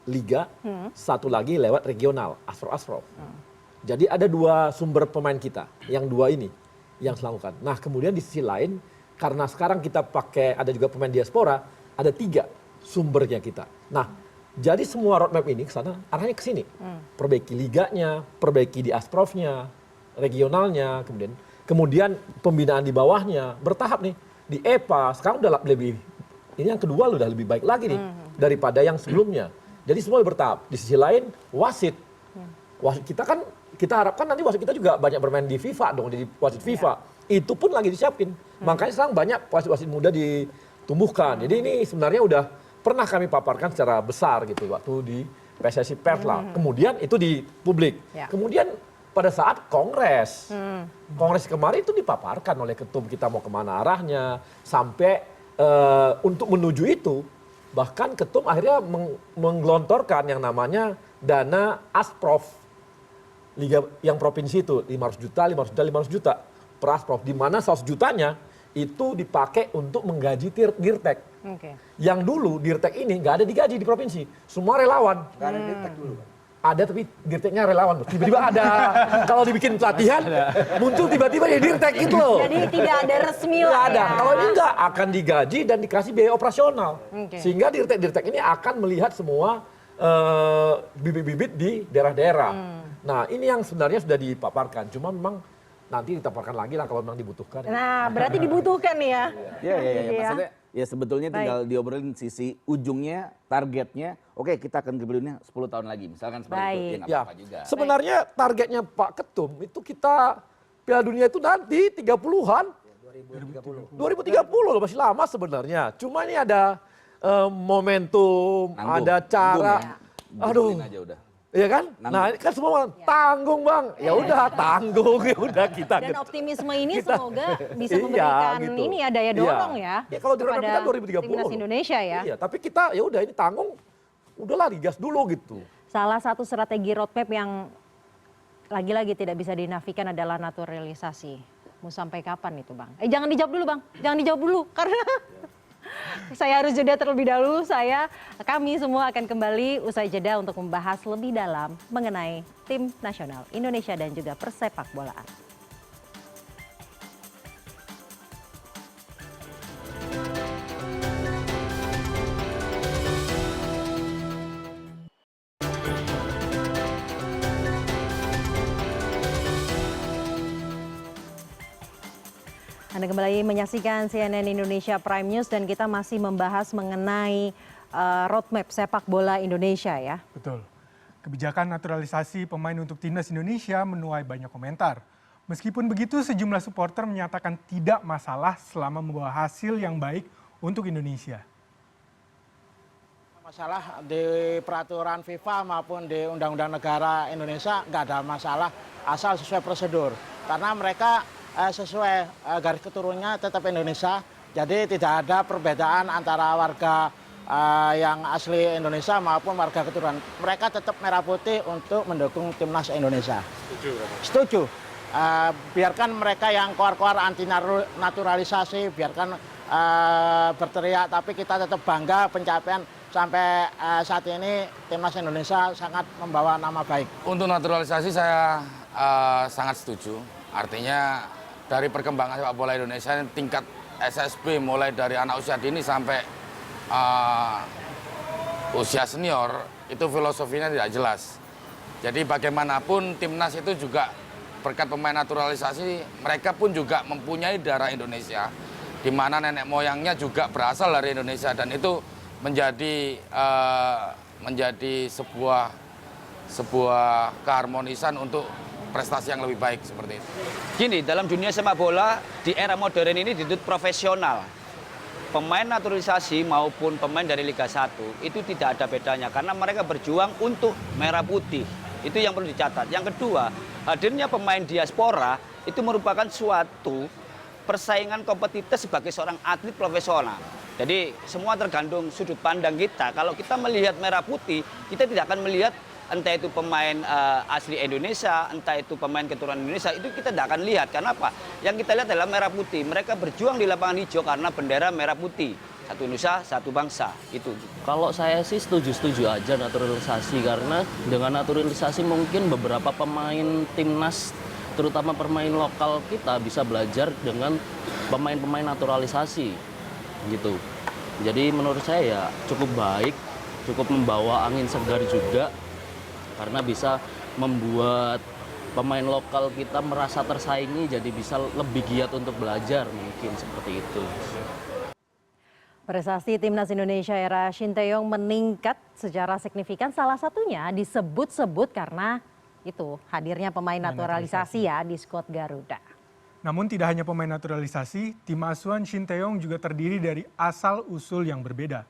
liga, satu lagi lewat regional, Asprof. Jadi ada 2 sumber pemain kita, yang 2 ini yang selalukan. Nah kemudian di sisi lain, karena sekarang kita pakai ada juga pemain diaspora, ada 3 sumbernya kita. Nah jadi semua roadmap ini ke sana, arahnya ke sini. Perbaiki liganya, perbaiki di Asprofnya, regionalnya, kemudian pembinaan di bawahnya, bertahap nih. Di EPA, sekarang udah lebih, ini yang kedua udah lebih baik lagi nih, daripada yang sebelumnya. Jadi semua bertahap. Di sisi lain, wasit. Wasit kita kan, kita harapkan nanti wasit kita juga banyak bermain di FIFA dong, di wasit FIFA. Itu pun lagi disiapin. Makanya sekarang banyak wasit-wasit muda ditumbuhkan. Jadi ini sebenarnya udah pernah kami paparkan secara besar gitu waktu di PSSI Pers lah. Kemudian itu di publik. Ya. Kemudian pada saat kongres, kongres kemarin itu dipaparkan oleh ketum kita mau kemana arahnya. Sampai untuk menuju itu, bahkan ketum akhirnya menggelontorkan yang namanya dana Asprof. Liga yang provinsi itu 500 juta per Asprof. Di mana 100 jutanya itu dipakai untuk menggaji Dirtek. Yang dulu Dirtek ini nggak ada digaji di provinsi, semua relawan. Nggak ada Dirtek dulu. Ada tapi Dirteknya relawan, tiba-tiba ada. Kalau dibikin pelatihan, muncul tiba-tiba ya Dirtek gitu loh. Jadi tidak ada resmi Nggak lah ada. ya. Kalau ini nggak akan digaji dan dikasih biaya operasional, sehingga Dirtek ini akan melihat semua bibit-bibit di daerah-daerah. Nah ini yang sebenarnya sudah dipaparkan, cuma memang nanti ditaparkan lagi lah kalau memang dibutuhkan. Nah, berarti dibutuhkan nih ya. Iya. Maksudnya ya sebetulnya tinggal diobrolin sisi ujungnya, targetnya. Oke, kita akan ke dunia 10 tahun lagi. Misalkan seperti itu. Ya nggak apa-apa juga. Sebenarnya targetnya Pak Ketum itu kita Piala Dunia itu nanti 30-an. 2030 loh, masih lama sebenarnya. Cuma ini ada momentum, ada cara. Aduh. Aja udah. Iya kan? Nanggung. Nah kan semua tanggung Bang. Ya udah tanggung, ya udah kita. Dan optimisme ini semoga bisa memberikan gitu. ini ya daya dorong ya. Ya kalau di kepada kita 2030 timnas loh. Indonesia ya. Iya, tapi kita ya udah ini tanggung, udahlah digas dulu gitu. Salah satu strategi roadmap yang lagi-lagi tidak bisa dinafikan adalah naturalisasi. Mau sampai kapan itu Bang? Jangan dijawab dulu Bang, jangan dijawab dulu karena saya harus jeda terlebih dahulu. Kami semua akan kembali usai jeda untuk membahas lebih dalam mengenai tim nasional Indonesia dan juga persepak bolaan. Anda kembali menyaksikan CNN Indonesia Prime News dan kita masih membahas mengenai roadmap sepak bola Indonesia ya. Betul. Kebijakan naturalisasi pemain untuk timnas Indonesia menuai banyak komentar. Meskipun begitu, sejumlah supporter menyatakan tidak masalah selama membawa hasil yang baik untuk Indonesia. Masalah di peraturan FIFA maupun di undang-undang negara Indonesia nggak ada masalah asal sesuai prosedur. Karena mereka sesuai garis keturunannya tetap Indonesia, jadi tidak ada perbedaan antara warga yang asli Indonesia maupun warga keturunan. Mereka tetap merah putih untuk mendukung timnas Indonesia. Setuju. Biarkan mereka yang koar-koar anti naturalisasi, biarkan berteriak, tapi kita tetap bangga pencapaian sampai saat ini timnas Indonesia sangat membawa nama baik. Untuk naturalisasi saya sangat setuju. Artinya dari perkembangan sepak bola Indonesia tingkat SSB mulai dari anak usia dini sampai usia senior itu filosofinya tidak jelas. Jadi bagaimanapun timnas itu juga berkat pemain naturalisasi mereka pun juga mempunyai darah Indonesia, di mana nenek moyangnya juga berasal dari Indonesia dan itu menjadi sebuah keharmonisan untuk prestasi yang lebih baik seperti itu. Gini, dalam dunia sepak bola di era modern ini dituntut profesional. Pemain naturalisasi maupun pemain dari Liga 1 itu tidak ada bedanya karena mereka berjuang untuk merah putih. Itu yang perlu dicatat. Yang kedua, hadirnya pemain diaspora itu merupakan suatu persaingan kompetitif sebagai seorang atlet profesional. Jadi semua tergantung sudut pandang kita. Kalau kita melihat merah putih, kita tidak akan melihat entah itu pemain asli Indonesia, entah itu pemain keturunan Indonesia, itu kita tidak akan lihat. Karena apa? Yang kita lihat adalah merah putih. Mereka berjuang di lapangan hijau karena bendera merah putih. Satu Indonesia, satu bangsa. Itu. Kalau saya sih setuju-setuju aja naturalisasi, karena dengan naturalisasi mungkin beberapa pemain timnas, terutama pemain lokal kita bisa belajar dengan pemain-pemain naturalisasi gitu. Jadi menurut saya ya cukup baik, cukup membawa angin segar juga karena bisa membuat pemain lokal kita merasa tersaingi, jadi bisa lebih giat untuk belajar mungkin seperti itu. Prestasi timnas Indonesia era Shin Tae-yong meningkat secara signifikan, salah satunya disebut-sebut karena itu hadirnya pemain naturalisasi ya di skuad Garuda. Namun tidak hanya pemain naturalisasi, tim asuhan Shin Tae-yong juga terdiri dari asal-usul yang berbeda.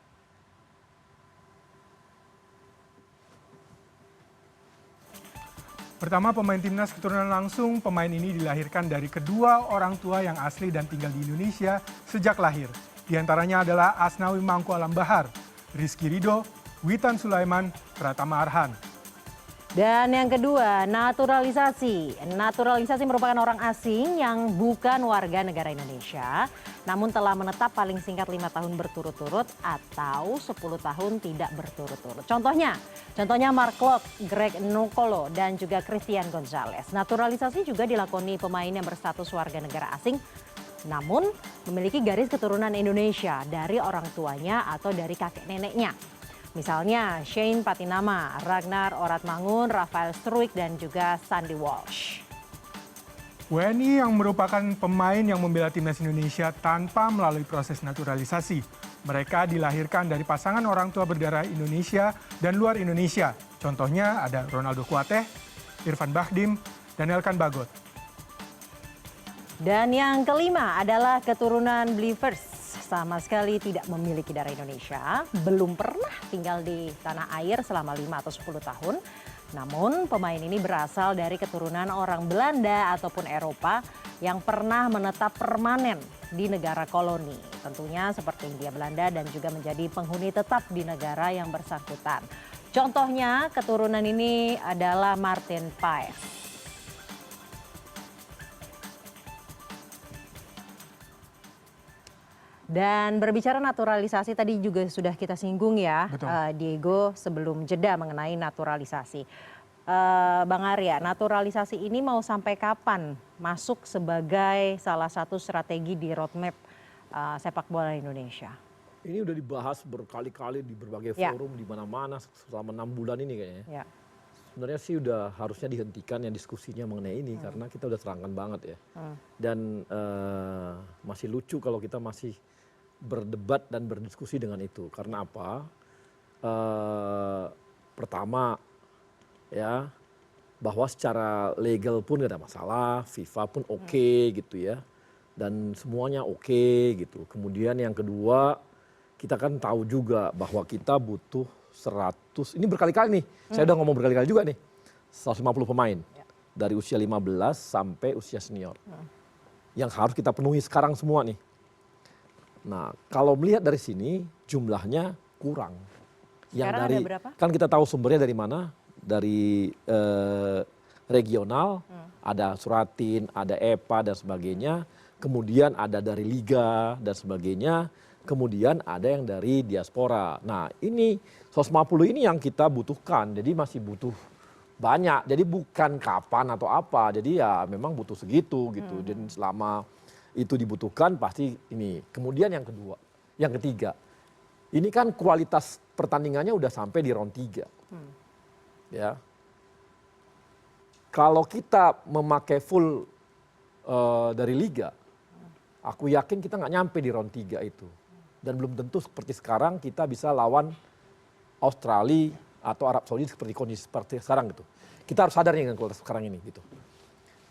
Pertama, pemain timnas keturunan langsung. Pemain ini dilahirkan dari kedua orang tua yang asli dan tinggal di Indonesia sejak lahir. Di antaranya adalah Asnawi Mangku Alam Bahar, Rizky Ridho, Witan Sulaiman, Pratama Arhan. Dan yang kedua, naturalisasi. Naturalisasi merupakan orang asing yang bukan warga negara Indonesia, namun telah menetap paling singkat 5 tahun berturut-turut atau 10 tahun tidak berturut-turut. Contohnya Mark Klok, Greg Nukolo, dan juga Christian Gonzalez. Naturalisasi juga dilakoni pemain yang berstatus warga negara asing, namun memiliki garis keturunan Indonesia dari orang tuanya atau dari kakek neneknya. Misalnya Shane Patinama, Ragnar Oratmangun, Rafael Struik, dan juga Sandy Walsh. WNI yang merupakan pemain yang membela timnas Indonesia tanpa melalui proses naturalisasi. Mereka dilahirkan dari pasangan orang tua berdarah Indonesia dan luar Indonesia. Contohnya ada Ronaldo Kuateh, Irfan Bahdim, dan Elkan Bagot. Dan yang kelima adalah keturunan Believers. Sama sekali tidak memiliki darah Indonesia, belum pernah tinggal di tanah air selama 5 atau 10 tahun. Namun pemain ini berasal dari keturunan orang Belanda ataupun Eropa yang pernah menetap permanen di negara koloni. Tentunya seperti Hindia Belanda dan juga menjadi penghuni tetap di negara yang bersangkutan. Contohnya keturunan ini adalah Martin Paes. Dan berbicara naturalisasi tadi juga sudah kita singgung ya, Diego, sebelum jeda mengenai naturalisasi. Bang Arya, naturalisasi ini mau sampai kapan masuk sebagai salah satu strategi di roadmap sepak bola Indonesia? Ini udah dibahas berkali-kali di berbagai forum di mana-mana selama 6 bulan ini kayaknya. sebenarnya sih udah harusnya dihentikan ya diskusinya mengenai ini karena kita udah terangkan banget ya. Dan masih lucu kalau kita masih berdebat dan berdiskusi dengan itu. Karena apa? Pertama ya, bahwa secara legal pun gak ada masalah, FIFA pun oke gitu ya. Dan semuanya oke gitu. Kemudian yang kedua, kita kan tahu juga bahwa kita butuh 100, ini berkali-kali nih, saya udah ngomong berkali-kali juga nih, 150 pemain dari usia 15 sampai usia senior. Yang harus kita penuhi sekarang semua nih. Nah, kalau melihat dari sini jumlahnya kurang. Yang Sekarang dari ada berapa? kan kita tahu sumbernya dari mana? Dari regional, ada Suratin, ada EPA dan sebagainya. Kemudian ada dari liga dan sebagainya. Kemudian ada yang dari diaspora. Nah, ini 150 ini yang kita butuhkan. Jadi masih butuh banyak. Jadi bukan kapan atau apa. Jadi ya memang butuh segitu gitu. Dan selama itu dibutuhkan pasti ini. Kemudian yang kedua, yang ketiga. Ini kan kualitas pertandingannya udah sampai di round 3. Ya. Kalau kita memakai full dari liga, aku yakin kita nggak nyampe di round 3 itu. Dan belum tentu seperti sekarang kita bisa lawan Australia atau Arab Saudi seperti kondisi seperti sekarang gitu. Kita harus sadar dengan kualitas sekarang ini gitu.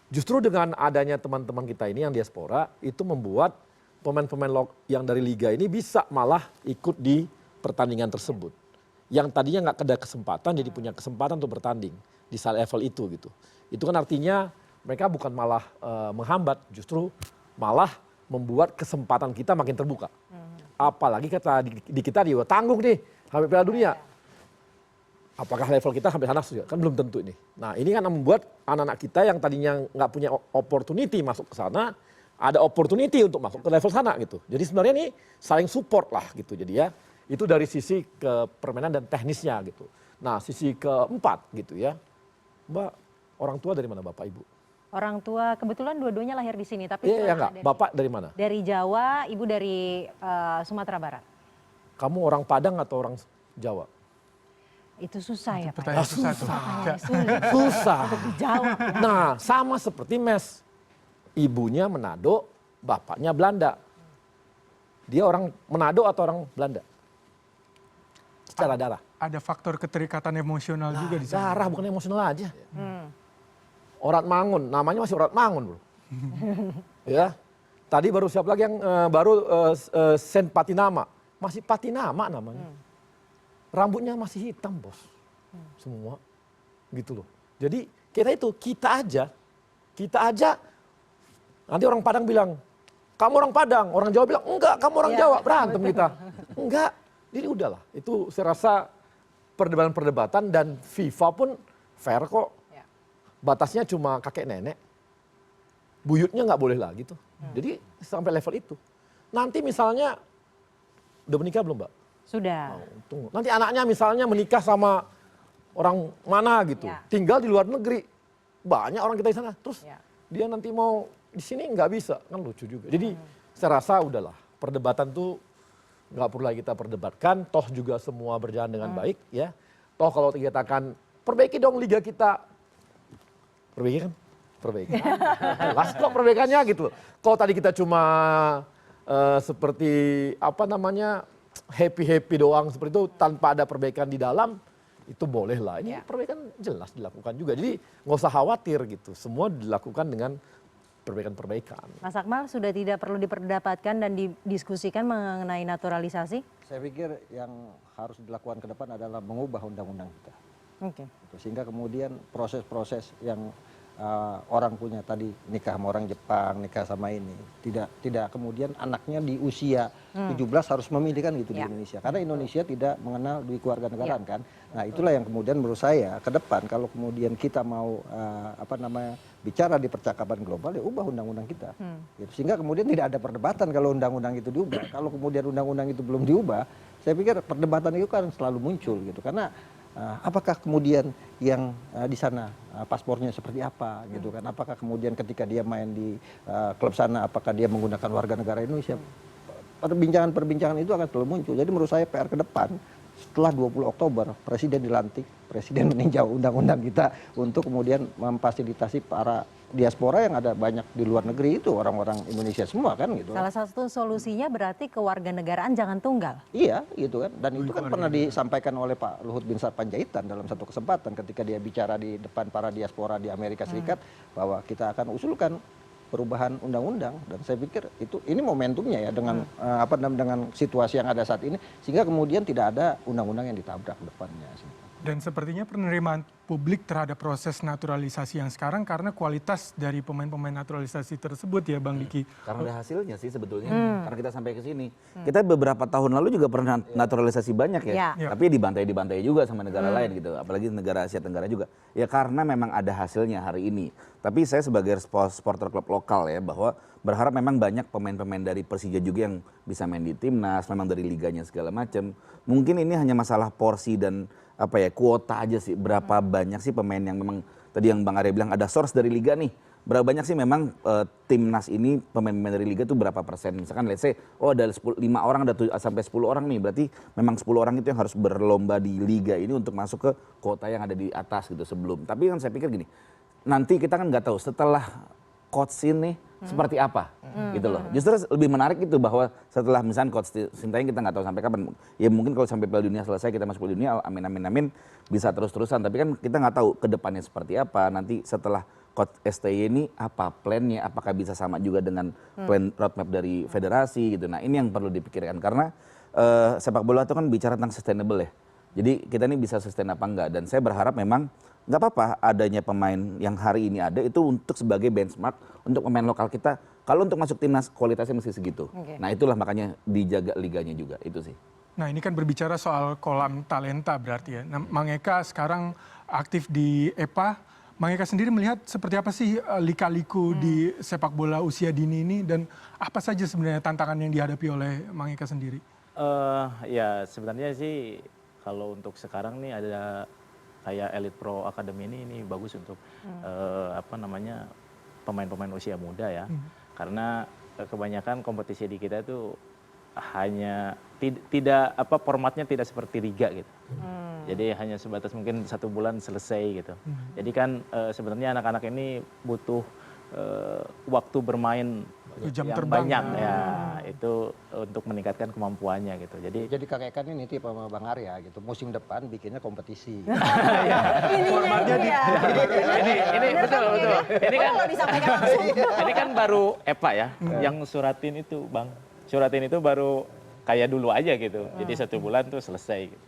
Justru dengan adanya teman-teman kita ini yang diaspora itu membuat pemain-pemain yang dari liga ini bisa malah ikut di pertandingan tersebut. Yang tadinya nggak ada kesempatan jadi punya kesempatan untuk bertanding di level itu gitu. Itu kan artinya mereka bukan malah menghambat, justru malah membuat kesempatan kita makin terbuka. Apalagi kata di kita dia tanggung nih sampai Piala Dunia. Apakah level kita sampai sana juga? Kan belum tentu ini. Nah ini kan membuat anak-anak kita yang tadinya nggak punya opportunity masuk ke sana, ada opportunity untuk masuk ke level sana gitu. Jadi sebenarnya ini saling support lah gitu. Jadi ya itu dari sisi kepermainan dan teknisnya gitu. Nah sisi keempat gitu ya, Mbak, orang tua dari mana Bapak Ibu? Orang tua kebetulan dua-duanya lahir di sini, tapi Iya enggak. Bapak dari mana? dari Jawa, ibu dari Sumatera Barat. Kamu orang Padang atau orang Jawa? Itu susah ya Pak. Pertanyaan susah tuh. Pertanyaan sulit. Susah. Untuk dijawab. Nah sama seperti Mes. Ibunya Manado, bapaknya Belanda. Dia orang Manado atau orang Belanda? Secara darah. Ada faktor keterikatan emosional juga di sana. Darah bukan emosional aja. Orat Mangun, namanya masih Orat Mangun bro. Ya, tadi baru siapa lagi yang Sen Patinama, masih Patinama namanya. Rambutnya masih hitam bos, semua, gitu loh. Jadi kita aja. Nanti orang Padang bilang, kamu orang Padang, orang Jawa bilang enggak, kamu orang Jawa, berantem kita. Enggak, jadi udahlah. Itu saya rasa perdebatan-perdebatan dan FIFA pun fair kok. Batasnya cuma kakek nenek, buyutnya nggak boleh lagi tuh. Jadi sampai level itu. Nanti misalnya, udah menikah belum Mbak? Sudah. Tunggu. Nanti anaknya misalnya menikah sama orang mana gitu, tinggal di luar negeri, banyak orang kita di sana. Terus dia nanti mau di sini nggak bisa, kan lucu juga. Jadi saya rasa udahlah, perdebatan tuh nggak perlu lagi kita perdebatkan. Toh juga semua berjalan dengan baik ya. Toh kalau dikatakan perbaiki dong liga kita. Perbaiki kan? Perbaiki. Jelas kok perbaikannya gitu. Kalau tadi kita cuma seperti apa namanya happy doang seperti itu tanpa ada perbaikan di dalam, itu boleh lah. Ini perbaikan jelas dilakukan juga. Jadi nggak usah khawatir gitu. Semua dilakukan dengan perbaikan-perbaikan. Mas Akmal sudah tidak perlu diperdapatkan dan didiskusikan mengenai naturalisasi? Saya pikir yang harus dilakukan ke depan adalah mengubah undang-undang kita. Oke. Sehingga kemudian proses-proses yang orang punya tadi nikah sama orang Jepang, nikah sama ini, tidak kemudian anaknya di usia 17 harus memilih kan gitu di Indonesia. Karena Indonesia tidak mengenal di keluarga negaraan kan. Nah itulah yang kemudian menurut saya ke depan kalau kemudian kita mau bicara di percakapan global ya ubah undang-undang kita. Gitu. Sehingga kemudian tidak ada perdebatan kalau undang-undang itu diubah. Kalau kemudian undang-undang itu belum diubah, saya pikir perdebatan itu kan selalu muncul gitu. Karena apakah kemudian yang di sana paspornya seperti apa gitu kan? Apakah kemudian ketika dia main di klub sana apakah dia menggunakan warga negara Indonesia? Perbincangan-perbincangan itu akan selalu muncul. Jadi menurut saya PR ke depan setelah 20 Oktober Presiden dilantik, Presiden meninjau undang-undang kita untuk kemudian memfasilitasi para diaspora yang ada banyak di luar negeri itu orang-orang Indonesia semua kan gitu. Salah satu solusinya berarti kewarganegaraan jangan tunggal. Iya gitu kan, dan itu kan pernah disampaikan oleh Pak Luhut Binsar Panjaitan dalam satu kesempatan ketika dia bicara di depan para diaspora di Amerika Serikat bahwa kita akan usulkan perubahan undang-undang, dan saya pikir ini momentumnya ya dengan dengan situasi yang ada saat ini sehingga kemudian tidak ada undang-undang yang ditabrak depannya. Dan sepertinya penerimaan publik terhadap proses naturalisasi yang sekarang karena kualitas dari pemain-pemain naturalisasi tersebut ya Bang Diki. Karena ada hasilnya sih sebetulnya, karena kita sampai ke sini. Kita beberapa tahun lalu juga pernah naturalisasi banyak ya, tapi dibantai juga sama negara lain gitu, apalagi negara Asia Tenggara juga. Ya karena memang ada hasilnya hari ini. Tapi saya sebagai supporter klub lokal ya, bahwa berharap memang banyak pemain-pemain dari Persija juga yang bisa main di timnas, memang dari liganya segala macam. Mungkin ini hanya masalah porsi dan kuota aja sih, berapa banyak sih pemain yang memang tadi yang Bang Arya bilang ada source dari liga nih, berapa banyak sih memang timnas ini pemain-pemain dari liga itu berapa persen, misalkan let's say ada 5 orang, ada sampai 10 orang nih, berarti memang 10 orang itu yang harus berlomba di liga ini untuk masuk ke kuota yang ada di atas gitu sebelum. Tapi kan saya pikir gini, nanti kita kan nggak tahu setelah coach ini seperti apa gitu loh. Justru lebih menarik itu bahwa setelah misalnya coach Sintayong kita nggak tahu sampai kapan. Ya mungkin kalau sampai Piala Dunia selesai kita masuk Piala Dunia, amin bisa terus-terusan. Tapi kan kita nggak tahu ke depannya seperti apa. Nanti setelah coach STY ini apa plannya, apakah bisa sama juga dengan plan roadmap dari federasi gitu. Nah ini yang perlu dipikirkan karena sepak bola itu kan bicara tentang sustainable ya. Jadi kita ini bisa sustain apa enggak, dan saya berharap memang nggak apa-apa adanya pemain yang hari ini ada itu untuk sebagai benchmark untuk pemain lokal kita. Kalau untuk masuk timnas kualitasnya mesti segitu. Nah itulah makanya dijaga liganya juga, itu sih. Nah ini kan berbicara soal kolam talenta berarti ya. Nah, Mang Eka sekarang aktif di EPA. Mang Eka sendiri melihat seperti apa sih lika-liku di sepak bola usia dini ini, dan apa saja sebenarnya tantangan yang dihadapi oleh Mang Eka sendiri? Ya sebenarnya sih kalau untuk sekarang nih ada kayak Elite Pro Academy ini bagus untuk pemain-pemain usia muda ya. Karena kebanyakan kompetisi di kita itu hanya tidak formatnya tidak seperti liga gitu. Jadi hanya sebatas mungkin 1 bulan selesai gitu. Jadi kan sebenarnya anak-anak ini butuh waktu bermain jam yang terbang banyak ya, itu untuk meningkatkan kemampuannya gitu. Jadi kakek ini nitip sama Bang Arya gitu, musim depan bikinnya kompetisi. Formatnya ini betul. Ini kan baru EPA ya, yang suratin itu Bang. Suratin itu baru kayak dulu aja gitu. Jadi 1 bulan tuh selesai gitu.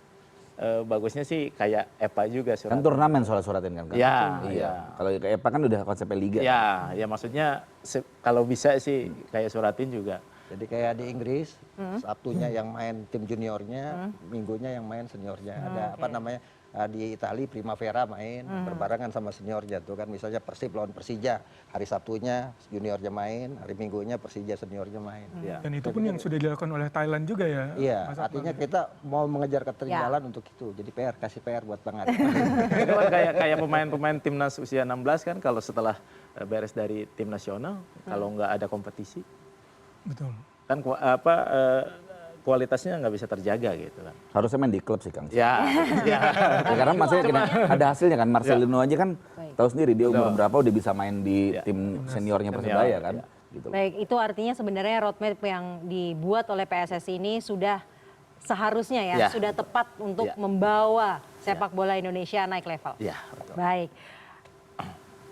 Bagusnya sih kayak EPA juga Kan turnamen soal suratin kan? Ya, iya. Kalau kayak EPA kan udah konsepnya liga. Ya maksudnya kalau bisa sih kayak suratin juga. Jadi kayak di Inggris, Sabtunya yang main tim juniornya, Minggunya yang main seniornya. Ada di Itali Primavera main berbarengan sama seniornya tuh kan, misalnya Persib lawan Persija, hari Sabtunya juniornya main, hari Minggunya Persija seniornya main. Dan itu pun yang sudah dilakukan oleh Thailand juga ya. Iya, artinya kita mau mengejar ketertinggalan untuk itu. Jadi kasih PR buat Bang Arya. Itu kan kayak pemain-pemain timnas usia 16 kan, kalau setelah beres dari tim nasional, kalau nggak ada kompetisi, Betul. kan kualitasnya nggak bisa terjaga gitu kan. Harusnya main di klub sih Kang. Ya. Karena maksudnya ada hasilnya kan. Marcelino aja kan tahu sendiri dia umur berapa udah bisa main di tim seniornya Persebaya kan. Gitu. Baik, itu artinya sebenarnya roadmap yang dibuat oleh PSSI ini sudah seharusnya ya, sudah tepat untuk membawa sepak bola Indonesia naik level. Iya, betul. Baik.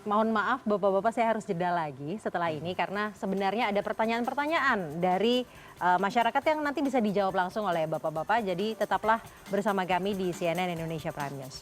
Mohon maaf Bapak-bapak, saya harus jeda lagi setelah ini karena sebenarnya ada pertanyaan-pertanyaan dari masyarakat yang nanti bisa dijawab langsung oleh Bapak-bapak. Jadi tetaplah bersama kami di CNN Indonesia Prime News.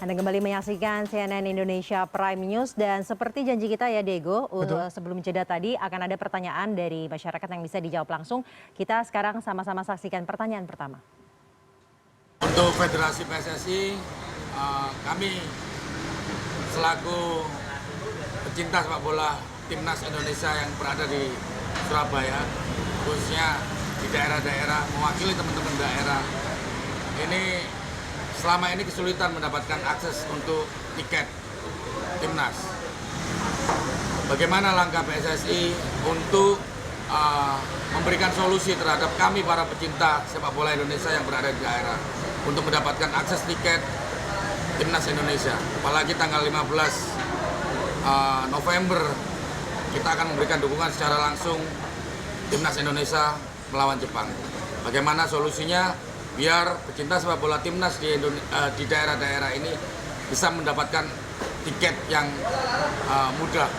Anda kembali menyaksikan CNN Indonesia Prime News, dan seperti janji kita ya Diego, sebelum jeda tadi akan ada pertanyaan dari masyarakat yang bisa dijawab langsung. Kita sekarang sama-sama saksikan pertanyaan pertama. Untuk Federasi PSSI, kami selaku pecinta sepak bola timnas Indonesia yang berada di Surabaya, khususnya di daerah-daerah, mewakili teman-teman daerah. Ini selama ini kesulitan mendapatkan akses untuk tiket timnas. Bagaimana langkah PSSI untuk memberikan solusi terhadap kami para pecinta sepak bola Indonesia yang berada di daerah untuk mendapatkan akses tiket timnas Indonesia. Apalagi tanggal 15 November kita akan memberikan dukungan secara langsung timnas Indonesia melawan Jepang. Bagaimana solusinya biar pecinta sepak bola timnas di daerah-daerah ini bisa mendapatkan tiket yang mudah.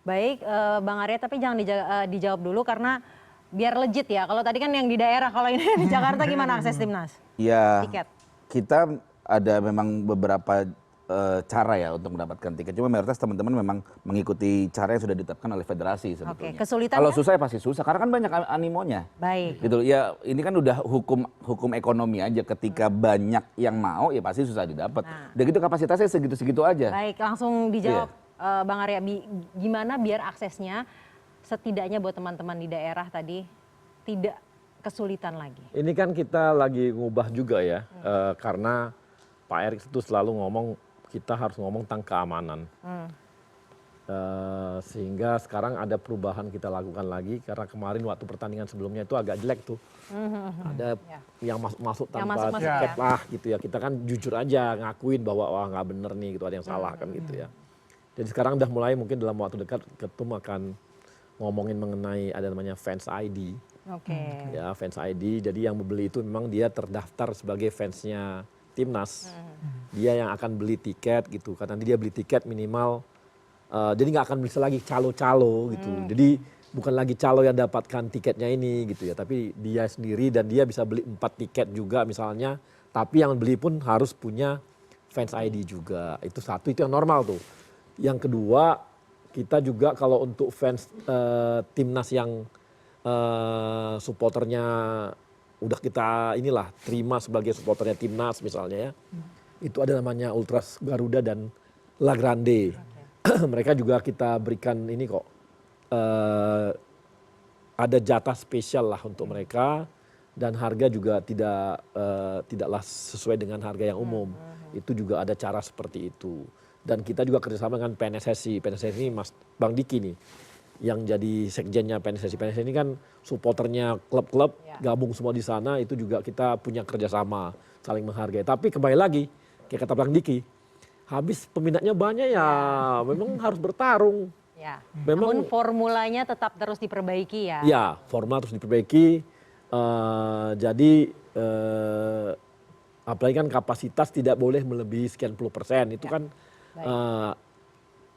Baik, Bang Arya, tapi jangan dijawab dulu karena biar legit ya. Kalau tadi kan yang di daerah, kalau ini di Jakarta gimana akses timnas? Ya, Tiket. kita ada memang beberapa cara ya untuk mendapatkan tiket. Cuma mayoritas teman-teman memang mengikuti cara yang sudah ditetapkan oleh federasi sebetulnya. Oke, kesulitannya? Kalau susah ya pasti susah, karena kan banyak animonya. Baik. Gitu ya, ini kan udah hukum ekonomi aja. Ketika banyak yang mau, ya pasti susah didapat. Udah gitu kapasitasnya segitu-segitu aja. Baik, langsung dijawab. Bang Arya, gimana biar aksesnya setidaknya buat teman-teman di daerah tadi tidak kesulitan lagi? Ini kan kita lagi ngubah juga ya, karena Pak Erick itu selalu ngomong kita harus ngomong tentang keamanan. Sehingga sekarang ada perubahan kita lakukan lagi, karena kemarin waktu pertandingan sebelumnya itu agak jelek tuh. Ada yang masuk tanpa tiket lah gitu ya. Kita kan jujur aja ngakuin bahwa wah nggak bener nih gitu, ada yang salah kan gitu ya. Jadi sekarang udah mulai mungkin dalam waktu dekat Ketum akan ngomongin mengenai ada namanya fans ID. Oke. Ya, fans ID. Jadi yang membeli itu memang dia terdaftar sebagai fansnya timnas. Dia yang akan beli tiket gitu. Karena dia beli tiket minimal. Jadi nggak akan bisa lagi calo-calo gitu. Jadi bukan lagi calo yang dapatkan tiketnya ini gitu ya. Tapi dia sendiri dan dia bisa beli 4 tiket juga misalnya. Tapi yang beli pun harus punya fans ID juga. Itu satu, itu yang normal tuh. Yang kedua, kita juga kalau untuk fans timnas yang supporternya udah kita terima sebagai supporternya timnas misalnya ya, itu ada namanya Ultras Garuda dan La Grande. Mereka juga kita berikan ini kok, ada jatah spesial lah untuk mereka, dan harga juga tidaklah sesuai dengan harga yang umum. Itu juga ada cara seperti itu. Dan kita juga kerjasama dengan PNSSI. PNSSI ini Bang Diki nih, yang jadi sekjennya PNSSI. PNSSI ini kan supporternya klub-klub, gabung semua di sana, itu juga kita punya kerjasama, saling menghargai. Tapi kembali lagi, kayak kata Bang Diki, habis peminatnya banyak ya, memang harus bertarung. Ya. Memang, namun formulanya tetap terus diperbaiki ya? Ya, formula terus diperbaiki. Jadi apalagi kan kapasitas tidak boleh melebihi sekian %. Itu kan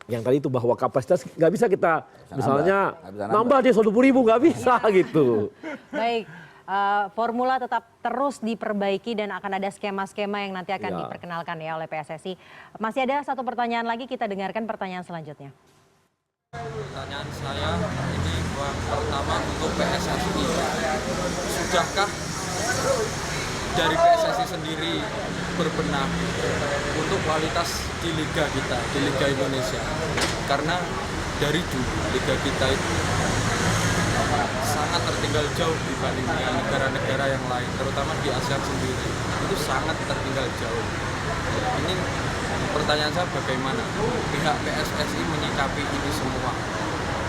yang tadi itu bahwa kapasitas nggak bisa kita misalnya nambah dia 100.000 nggak bisa gitu. Baik, formula tetap terus diperbaiki dan akan ada skema-skema yang nanti akan diperkenalkan ya oleh PSSI. Masih ada satu pertanyaan lagi, kita dengarkan pertanyaan selanjutnya. Pertanyaan saya ini pertama untuk PSSI, sudahkah dari PSSI sendiri berbenah untuk kualitas di liga kita, di Liga Indonesia? Karena dari dulu liga kita itu sangat tertinggal jauh dibanding dengan negara-negara yang lain, terutama di ASEAN sendiri, itu sangat tertinggal jauh. Ini pertanyaan saya, bagaimana pihak PSSI menyikapi ini semua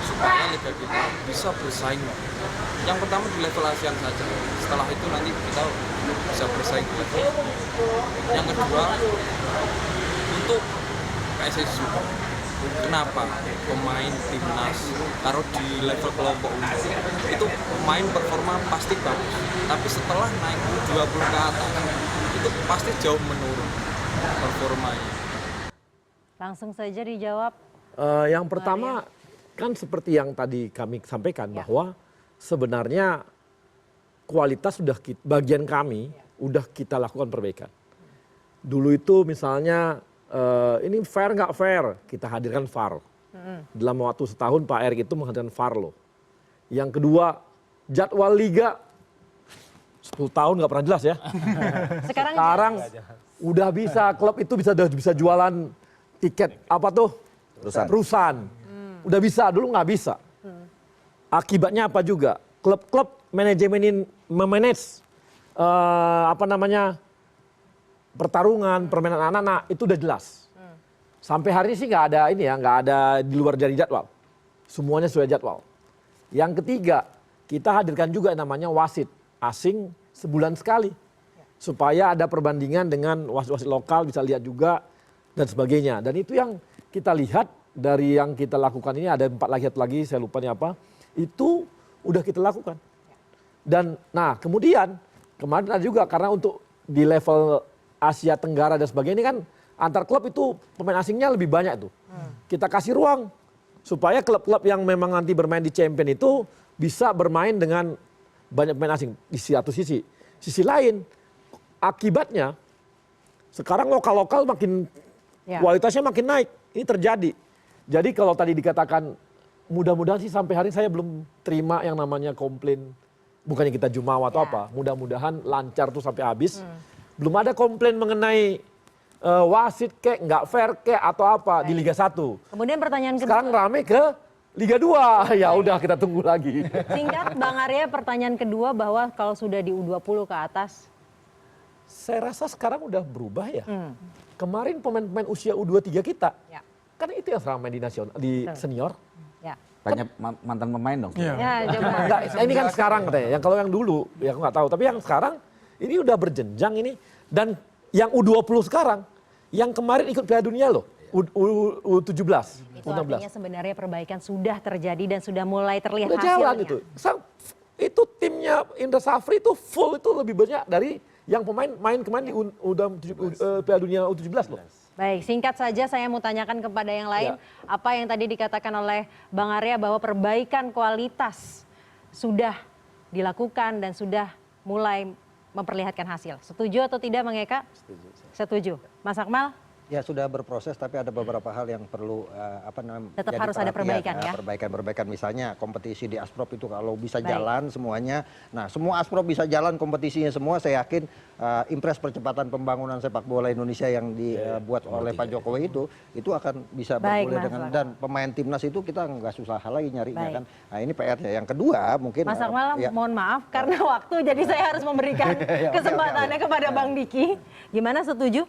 supaya liga kita bisa bersaing. Yang pertama di level ASEAN saja, setelah itu nanti kita bisa bersaing di level. Yang kedua, untuk PSSI juga, kenapa pemain timnas taruh di level kelompok umum itu pemain performa pasti bagus, tapi setelah naik 20 ke atas itu pasti jauh menurun performanya. Langsung saja dijawab. Yang pertama kan seperti yang tadi kami sampaikan bahwa sebenarnya kualitas sudah bagian kami udah kita lakukan perbaikan. Dulu itu misalnya ini fair nggak fair, kita hadirkan VAR. Dalam waktu setahun Pak Erick itu menghadirkan VAR loh. Yang kedua, jadwal liga 10 tahun nggak pernah jelas ya. Sekarang udah bisa, klub itu bisa jualan tiket apa tuh? Rusan. Udah bisa, dulu nggak bisa. Akibatnya apa juga? Klub-klub manajemenin memanage pertarungan permainan anak-anak itu udah jelas. Sampai hari ini sih nggak ada ini ya, nggak ada di luar dari jadwal. Semuanya sesuai jadwal. Yang ketiga, kita hadirkan juga namanya wasit asing sebulan sekali. Supaya ada perbandingan dengan wasit-wasit lokal, bisa lihat juga dan sebagainya. Dan itu yang kita lihat dari yang kita lakukan ini, ada 4 lagi, saya lupa nih apa, itu udah kita lakukan. Dan nah kemudian kemarin ada juga karena untuk di level Asia Tenggara dan sebagainya ini kan antar klub itu pemain asingnya lebih banyak tuh. Kita kasih ruang supaya klub-klub yang memang nanti bermain di champion itu bisa bermain dengan banyak pemain asing di satu sisi. Sisi lain akibatnya sekarang lokal-lokal makin kualitasnya makin naik. Ini terjadi. Jadi kalau tadi dikatakan mudah-mudahan sih sampai hari ini saya belum terima yang namanya komplain. Bukannya kita jumawa atau apa. Mudah-mudahan lancar tuh sampai habis. Belum ada komplain mengenai wasit kek, nggak fair kek atau apa di Liga 1. Kemudian pertanyaan kedua. Sekarang rame ke Liga 2. Ya udah kita tunggu lagi. Singkat Bang Arya, pertanyaan kedua bahwa kalau sudah di U20 ke atas. Saya rasa sekarang udah berubah ya. Kemarin pemain-pemain usia U23 kita. Kan itu yang sekarang main di nasional, di senior. Tanya mantan pemain dong. Ya, coba. Enggak, ini kan sekarang katanya. Yang kalau yang dulu, ya aku nggak tahu. Tapi yang sekarang ini udah berjenjang ini. Dan yang U20 sekarang, yang kemarin ikut Piala Dunia loh, U17, Itu U16. artinya sebenarnya perbaikan sudah terjadi dan sudah mulai terlihat Udah hasilnya. jalan itu. Itu timnya Indra Safri itu full itu lebih banyak dari yang pemain main kemarin di Piala Dunia U17 loh. Baik, singkat saja saya mau tanyakan kepada yang lain. Apa yang tadi dikatakan oleh Bang Arya bahwa perbaikan kualitas sudah dilakukan dan sudah mulai memperlihatkan hasil. Setuju atau tidak Bang Eka? Setuju. Mas Akmal? Ya sudah berproses tapi ada beberapa hal yang perlu Tetap jadi harus ada perhatian, perbaikan ya? Perbaikan misalnya kompetisi di Asprop itu kalau bisa jalan semuanya. Nah semua Asprop bisa jalan kompetisinya semua saya yakin impres percepatan pembangunan sepak bola Indonesia yang dibuat oleh Pak Jokowi itu akan bisa bergulir dengan dan pemain timnas itu kita nggak susah lagi nyarinya kan. Nah ini PR-nya. Yang kedua mungkin Mas Akmal mohon maaf karena waktu jadi saya harus memberikan kesempatannya kepada Bang Diki. Gimana, setuju?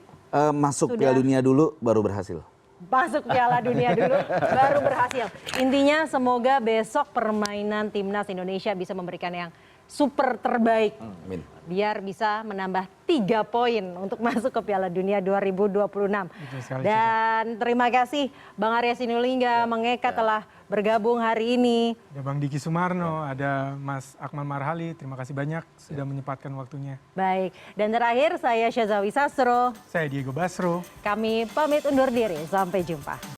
Masuk Piala Dunia dulu baru berhasil. Masuk Piala Dunia dulu baru berhasil. Intinya semoga besok permainan timnas Indonesia bisa memberikan yang super terbaik. Amin. Biar bisa menambah 3 poin untuk masuk ke Piala Dunia 2026. Dan terima kasih Bang Arya Sinulinga, Bang Eka telah bergabung hari ini. Ada Bang Diki Sumarno, ada Mas Akmal Marhali, terima kasih banyak sudah menyempatkan waktunya. Baik, dan terakhir saya Syazawi Sastro. Saya Diego Basro. Kami pamit undur diri, sampai jumpa.